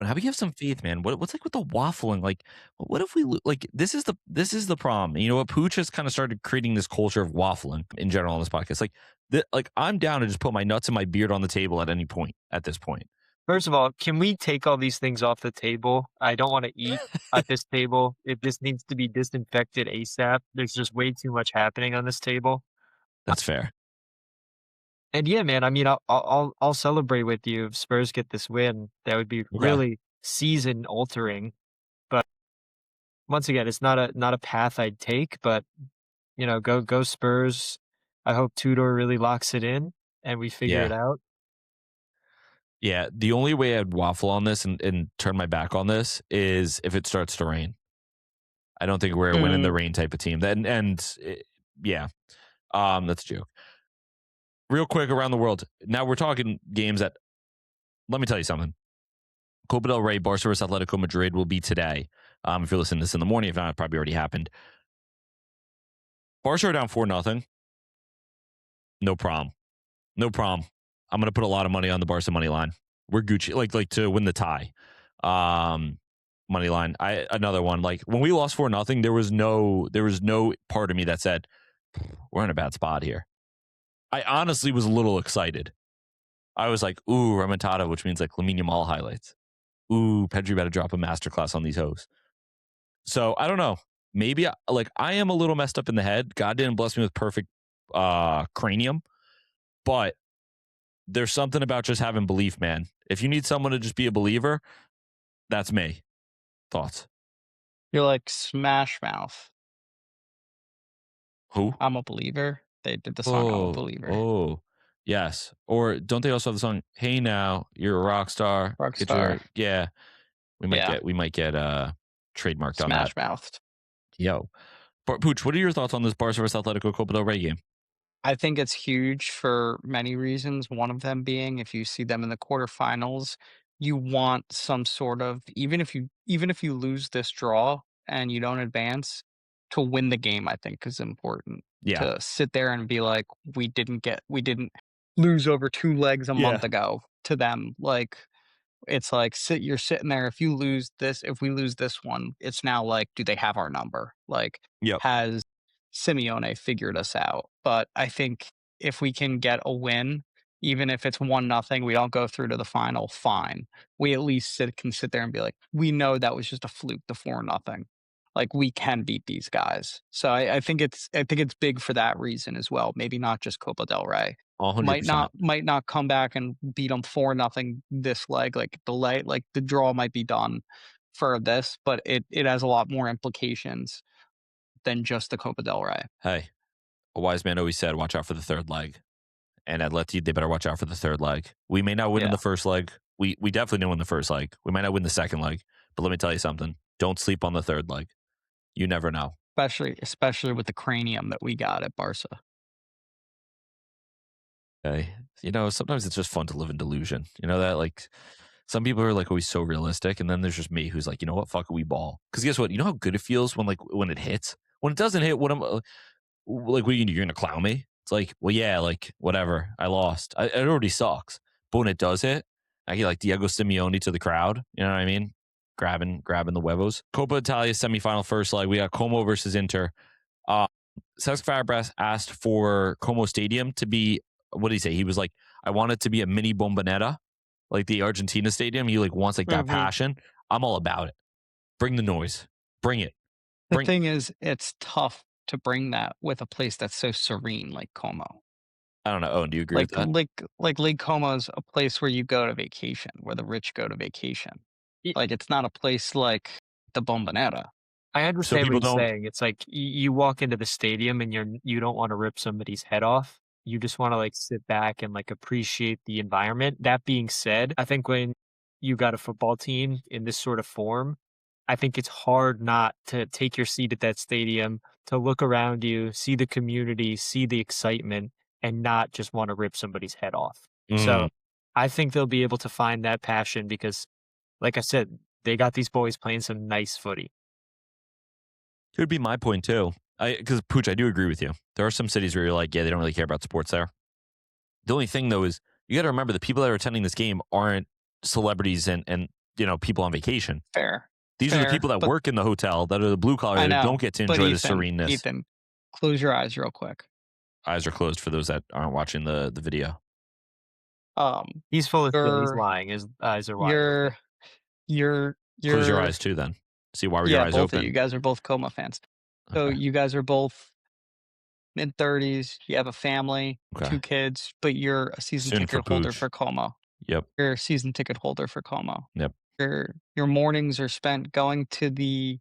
How about you have some faith, man? What's like with the waffling? Like, what if we like this is the problem? You know what? Pooch has kind of started creating this culture of waffling in general on this podcast. Like I'm down to just put my nuts and my beard on the table at any point. At this point, First of all, can we take all these things off the table? I don't want to eat at this table. This needs to be disinfected ASAP. There's just way too much happening on this table. that's fair. And yeah, man, I mean, I'll celebrate with you if Spurs get this win. That would be Okay. really season altering. But once again, it's not a path I'd take. But you know, go Spurs. I hope Tudor really locks it in and we figure Yeah. it out. Yeah. The only way I'd waffle on this and turn my back on this is if it starts to rain. I don't think we're a win in the rain type of team. Yeah, that's a joke. Real quick around the world. Now we're talking games that. Let me tell you something. Copa del Rey, Barca versus Atletico Madrid will be today. If you're listening to this in the morning, if not, it probably already happened. Barca are down 4-0. No problem. No problem. I'm going to put a lot of money on the Barca money line. We're Gucci, like to win the tie. Money line. Another one. Like when we lost 4-0, there was no part of me that said we're in a bad spot here. I honestly was a little excited. I was like, ooh, remontada, which means like Lamine Yamal highlights. Ooh, Pedri better drop a masterclass on these hoes. So I don't know. Maybe I am a little messed up in the head. God didn't bless me with perfect cranium, but there's something about just having belief, man. If you need someone to just be a believer, that's me. Thoughts? You're like Smash Mouth. Who? I'm a Believer. They did the song I'm a Oh, Believer. oh, yes. Or don't they also have the song "Hey Now, You're a Rock Star"? Get Rockstar. your yeah. Yeah. We might get trademarked on that. Smash Mouth. Yo, Pooch, what are your thoughts on this Barca versus Atletico Copa del Rey game? I think it's huge for many reasons. One of them being if you see them in the quarterfinals, you want some sort of even if you lose this draw and you don't advance, to win the game, I think is important. Yeah, To sit there and be like, we didn't lose over two legs a month yeah, ago to them. Like it's like you're sitting there. If we lose this one, it's now like, do they have our number? Like, yep. has Simeone figured us out? But I think if we can get a win, even if it's 1-0, we don't go through to the final, fine. We at least can sit there and be like, we know that was just a fluke, the 4-0. Like we can beat these guys. So I think it's big for that reason as well. Maybe not just Copa del Rey. Might 100%. not come back and beat them 4-0 this leg. Like the draw might be done for this, but it has a lot more implications than just the Copa del Rey. Hey, a wise man always said, "Watch out for the third leg." And Atleti, they better watch out for the third leg. We may not win in Yeah, the first leg. We definitely didn't win the first leg. We might not win the second leg. But let me tell you something. Don't sleep on the third leg. You never know. especially with the cranium that we got at Barca. Okay. You know, sometimes it's just fun to live in delusion. You know that? Like, some people are like always so realistic. And then there's just me who's like, you know what? Fuck it, we ball. Because guess what? You know how good it feels when it hits? When it doesn't hit, what am like, what are you gonna do? You're gonna clown me? It's like, well, yeah, like whatever. I lost. It already sucks. But when it does hit, I get like Diego Simeone to the crowd. You know what I mean? Grabbing the huevos. Copa Italia semifinal first leg. We got Como versus Inter. Uh, Cesc Fabregas asked for Como Stadium to be, what did he say? He was like, I want it to be a mini Bombonera, like the Argentina stadium. He like wants like that Hmm. passion. I'm all about it. Bring the noise. Bring it. The Bring. thing is, it's tough to bring that with a place that's so serene like Como. I don't know. Oh, do you agree with that? Like Lake Como's a place where you go to vacation, where the rich go to vacation. Y Like it's not a place like the Bombonera. I So understand what people he's don't. saying. It's like you walk into the stadium and you don't wanna rip somebody's head off. You just wanna, like, sit back and, like, appreciate the environment. That being said, I think when you got a football team in this sort of form, I think it's hard not to take your seat at that stadium, to look around you, see the community, see the excitement, and not just wanna rip somebody's head off. Mm, So, I think they'll be able to find that passion because, like I said, they got these boys playing some nice footy. it would be my point too. Because Pooch, I do agree with you. There are some cities where you're like, yeah, they don't really care about sports there. The only thing though is you got to remember the people that are attending this game aren't celebrities and people on vacation. Fair. These are the Fair. people that But work in the hotel that are the blue collar I that don't know. get to But enjoy the sereneness. Ethan, close your eyes real quick. Eyes are closed for those that aren't watching the video. Um, He's full of shit, he's you're lying, his eyes are wide open. you're you're Close your you're eyes too. Then see why were your yeah, eyes both of open? you guys are both Coma fans. So Okay. you guys are both mid-30s, you have a family, Okay. 2 kids, but you're a season Soon for ticket holder Pooch. for Como. Yep. You're a season ticket holder for Como. Yep. Your mornings are spent going to the,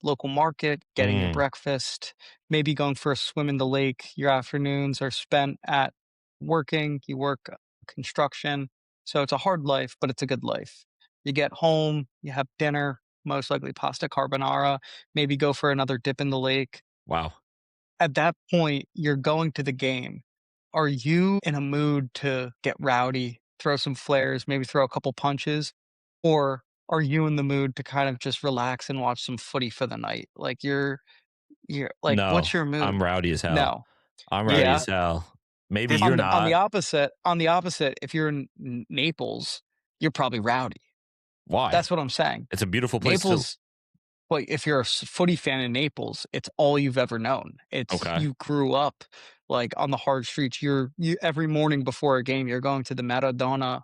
local market, getting your Mm, breakfast, maybe going for a swim in the lake. Your afternoons are spent at working. You work, construction. So it's a hard life, but it's a good life. You get home, you have dinner, most likely pasta carbonara, maybe go for another dip in the lake. wow. At that point, you're going to the game. Are you in a mood to get rowdy, throw some flares, maybe throw a couple punches? Or are you in the mood to kind of just relax and watch some footy for the night? Like you're like, No, what's your mood? I'm rowdy as hell. No. I'm rowdy Yeah. as hell. Maybe This you're not. On the opposite, if you're in Naples, you're probably rowdy. Why? That's what I'm saying. It's a beautiful place to. Naples But if you're a footy fan in Naples, it's all you've ever known. It's Okay. you grew up like on the hard streets. You every morning before a game, you're going to the Maradona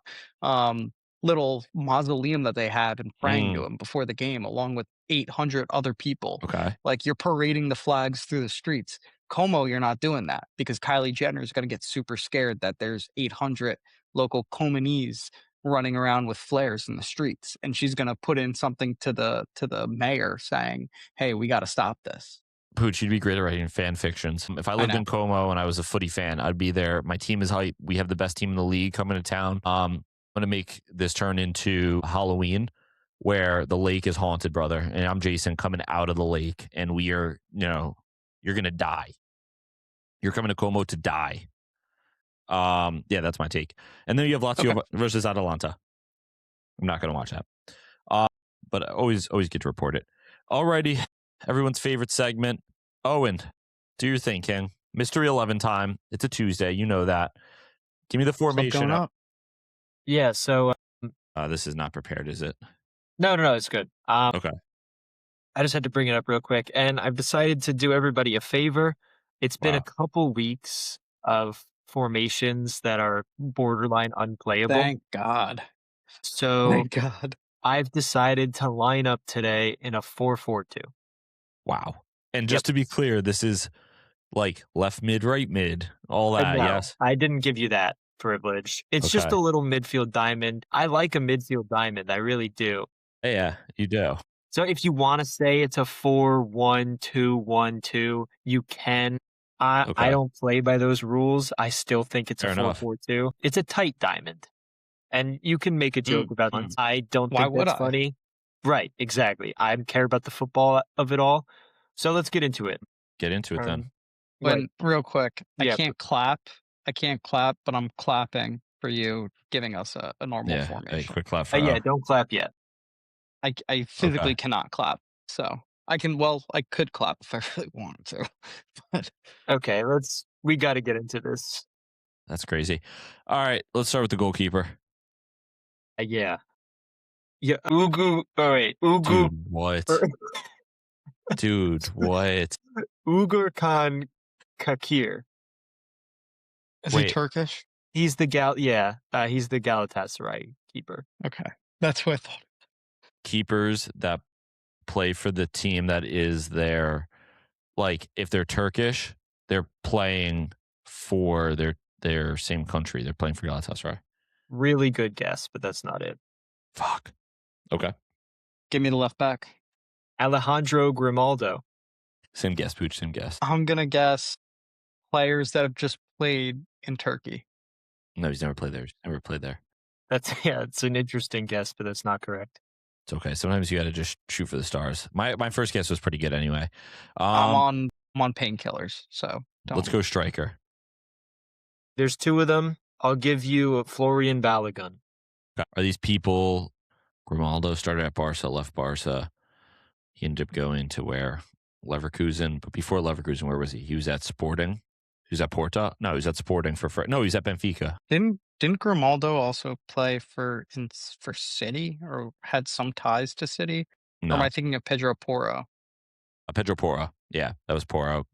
little mausoleum that they have and praying to Mm, him before the game, along with 800 other people. okay. Like you're parading the flags through the streets. Como, you're not doing that because Kylie Jenner is going to get super scared that there's 800 local Comanese running around with flares in the streets, and she's going to put in something to the mayor saying, "Hey, we got to stop this." Pucc, you'd be great at writing fan fictions. If I I lived know. in Como and I was a footy fan, I'd be there. My team is hype. We have the best team in the league coming to town. I'm going to make this turn into Halloween where the lake is haunted, brother. And I'm Jason coming out of the lake, and we are, you're going to die. You're coming to Como to die. Yeah, that's my take. And then you have Lazio versus Atalanta. I'm not going to watch that. But I always get to report it. Alrighty, everyone's favorite segment. Owen, do your thing, King. Mystery 11 time. It's a Tuesday. You know that. Give me the formation. Going up. Yeah, so... this is not prepared, is it? No, it's good. Okay. I just had to bring it up real quick, and I've decided to do everybody a favor. It's been a couple weeks of formations that are borderline unplayable. Thank God. So Thank God. I've decided to line up today in a 4-4-2. Wow. And just to be clear, this is like left mid, right mid, all that, No, yes? I didn't give you that privilege. It's just a little midfield diamond. I like a midfield diamond. I really do. Yeah, you do. So if you want to say it's a 4-1-2-1-2, you can. I don't play by those rules. I still think it's a 4-4-2. It's a tight diamond. And you can make a joke about it. I don't think that's funny. Right, exactly. I care about the football of it all. So let's get into it. Get into it then. Real quick, I can't clap, but I'm clapping for you giving us a normal formation. A quick clap for don't clap yet. I physically cannot clap, so I could clap if I really wanted to. But okay, we got to get into this. That's crazy. All right, let's start with the goalkeeper. Yeah, Ugu. All right, Ugu. Dude, what? Dude, what? Uğurcan Çakır. Is he Turkish? He's the he's the Galatasaray keeper. Okay, that's what I thought. Keepers that play for the team that is their, like, if they're Turkish, they're playing for their same country. They're playing for Galatasaray. Really good guess, but that's not it. Fuck. Okay. Give me the left back. Alejandro Grimaldo. Same guess, Pucc. Same guess. I'm gonna guess players that have just played in Turkey. No, he's never played there. He's never played there. It's an interesting guess, but that's not correct. It's okay. Sometimes you got to just shoot for the stars. My first guess was pretty good anyway. I'm on painkillers, so let's go striker. There's two of them. I'll give you Florian Balogun. Are these people? Grimaldo started at Barca, left Barca. He ended up going to where? Leverkusen. But before Leverkusen, where was he? He was at Sporting. He was at Porto. No, he was at Sporting no, he was at Benfica. Didn't Grimaldo also play for City or had some ties to City? No. Or am I thinking of Pedro Porro? Pedro Porro. Yeah, that was Porro.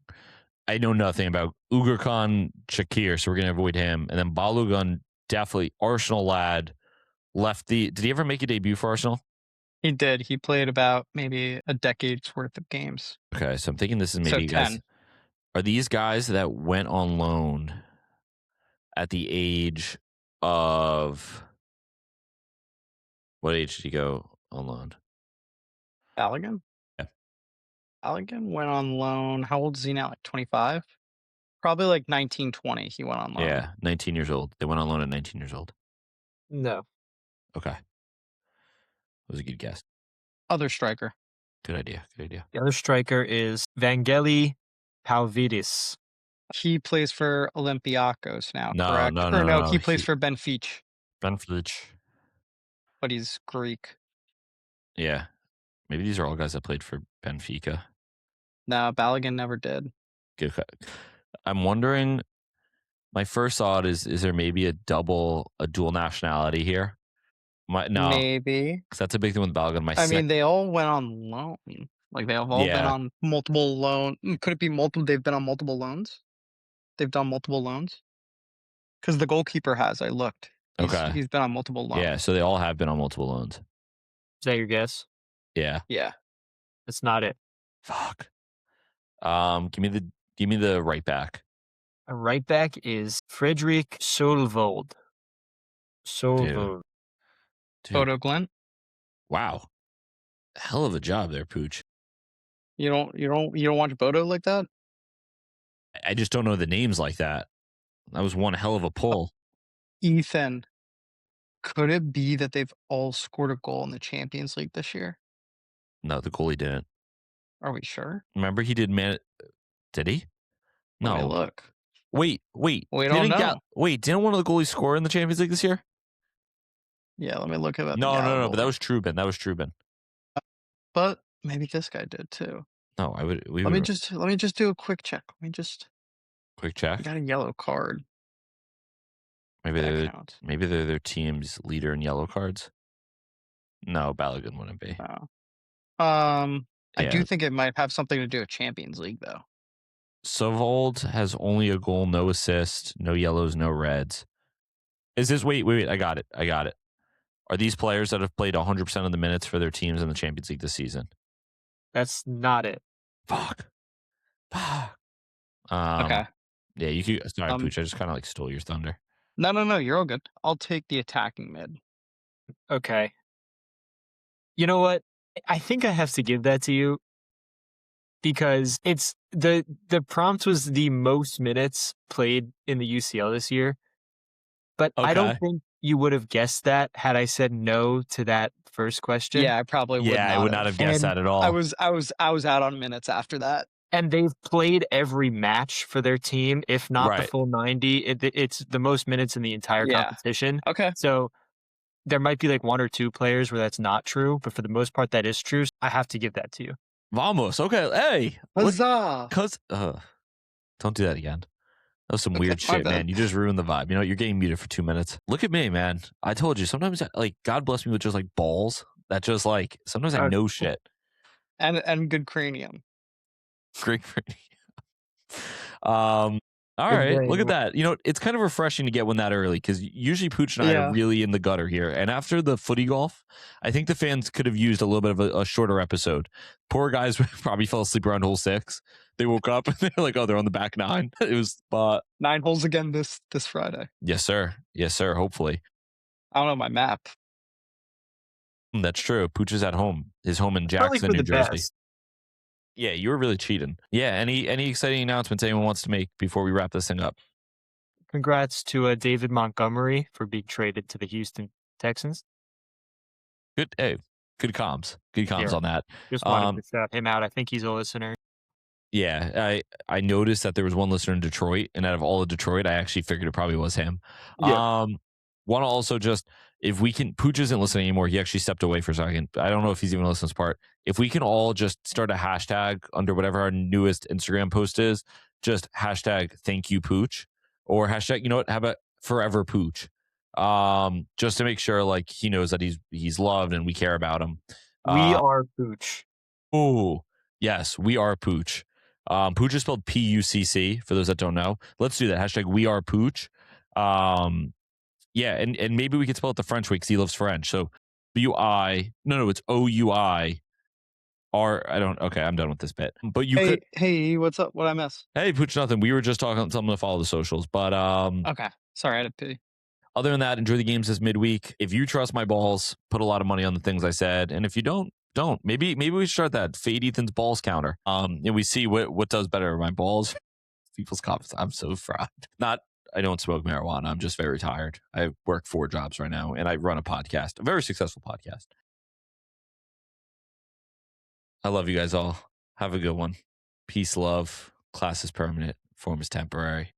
I know nothing about Uğurcan Çakır, so we're going to avoid him. And then Balogun, definitely Arsenal lad. Did he ever make a debut for Arsenal? He did. He played about maybe a decade's worth of games. Okay, so I'm thinking this is maybe guys. Are these guys that went on loan at the age of... What age did he go on loan? Balogun? Yeah. Balogun went on loan. How old is he now? Like 25? Probably like 19, 20 he went on loan. Yeah, 19 years old. They went on loan at 19 years old. No. Okay. That was a good guess. Other striker. Good idea. The other striker is Vangeli Palvidis. He plays for Olympiacos now, correct? No. He plays for Benfica. Benfica. But he's Greek. Yeah. Maybe these are all guys that played for Benfica. No, Balogun never did. Good. I'm wondering, my first thought is there maybe a dual nationality here? No. Maybe. Because that's a big thing with Balogun. I mean, they all went on loan. Like, they have all been on multiple loans. Could it be multiple? They've been on multiple loans? They've done multiple loans? Because the goalkeeper has. I looked. He's been on multiple loans. Yeah, so they all have been on multiple loans. Is that your guess? Yeah. Yeah. That's not it. Fuck. Give me the right back. A right back is Fredrik Solvold. Dude, Photo Glint. wow. Hell of a job there, Pooch. You don't watch Bodo like that? I just don't know the names like that. That was one hell of a pull. Ethan, could it be that they've all scored a goal in the Champions League this year? No, the goalie didn't. Are we sure? Remember he did did he? Let me No. look. Wait. We don't know. Didn't one of the goalies score in the Champions League this year? Yeah, let me look at the No, but that goalie. was Trubin. That was Trubin. But maybe this guy did too. No, Let me just do a quick check. Quick check. I got a yellow card. Maybe That counts. they're their team's leader in yellow cards. No, Balogun wouldn't be. Oh. I do think it might have something to do with Champions League though. Sovold has only a goal, no assist, no yellows, no reds. Is this wait, I got it. Are these players that have played 100% of the minutes for their teams in the Champions League this season? That's not it. Fuck. Okay. Yeah, you could. Sorry, Pooch. I just kind of like stole your thunder. No. You're all good. I'll take the attacking mid. Okay. You know what? I think I have to give that to you because it's the prompt was the most minutes played in the UCL this year. But I don't think you would have guessed that had I said no to that first question. Yeah, I probably would. Yeah, I would not have guessed that at all. I was out on minutes after that. And they've played every match for their team, if not the full 90. It's the most minutes in the entire competition. Okay. So there might be like one or two players where that's not true, but for the most part, that is true. So I have to give that to you. Vamos. Okay. Hey. Huzzah. Don't do that again. That was some weird shit, man. You just ruined the vibe. You know, you're getting muted for 2 minutes. Look at me, man. I told you, sometimes, like, God bless me with just, like, balls. That just, like, sometimes I know shit. And good cranium. Great cranium. All right, look at that. You know, it's kind of refreshing to get one that early because usually Pooch and I are really in the gutter here. And after the footy golf, I think the fans could have used a little bit of a shorter episode. Poor guys probably fell asleep around hole 6. They woke up and they're like, oh, they're on the back 9. It was 9 holes again this Friday. Yes, sir. Hopefully. I don't know my map. That's true. Pooch is at home. His home in Jackson, New Jersey. Best. Yeah, you were really cheating. Yeah, any exciting announcements anyone wants to make before we wrap this thing up? Congrats to David Montgomery for being traded to the Houston Texans. Good comms. Good comms on that. Just wanted to shout him out. I think he's a listener. Yeah, I noticed that there was one listener in Detroit, and out of all of Detroit, I actually figured it probably was him. Yeah. Want to also just, if we can, Pooch isn't listening anymore. He actually stepped away for a second. I don't know if he's even listening to this part. If we can all just start a hashtag under whatever our newest Instagram post is, just hashtag thank you Pooch, or hashtag, you know what, how about forever Pooch? Just to make sure like he knows that he's loved and we care about him. We are Pooch. Oh, yes, we are Pooch. Pooch is spelled Pucc for those that don't know. Let's do that. Hashtag we are Pooch. Yeah, and maybe we could spell it the French way because he loves French. So B-U-I. No, it's O-U-I. Okay, I'm done with this bit. But Hey, what's up? What I miss? Hey, Pooch, nothing. We were just talking something to follow the socials. But okay. Sorry, I had to pee. Other than that, enjoy the games this midweek. If you trust my balls, put a lot of money on the things I said. And if you don't. Maybe we should start that fade Ethan's balls counter. And we see what does better, my balls, people's confidence. I'm so fried. I don't smoke marijuana. I'm just very tired. I work 4 jobs right now, and I run a podcast, a very successful podcast. I love you guys all. Have a good one. Peace, love. Class is permanent. Form is temporary.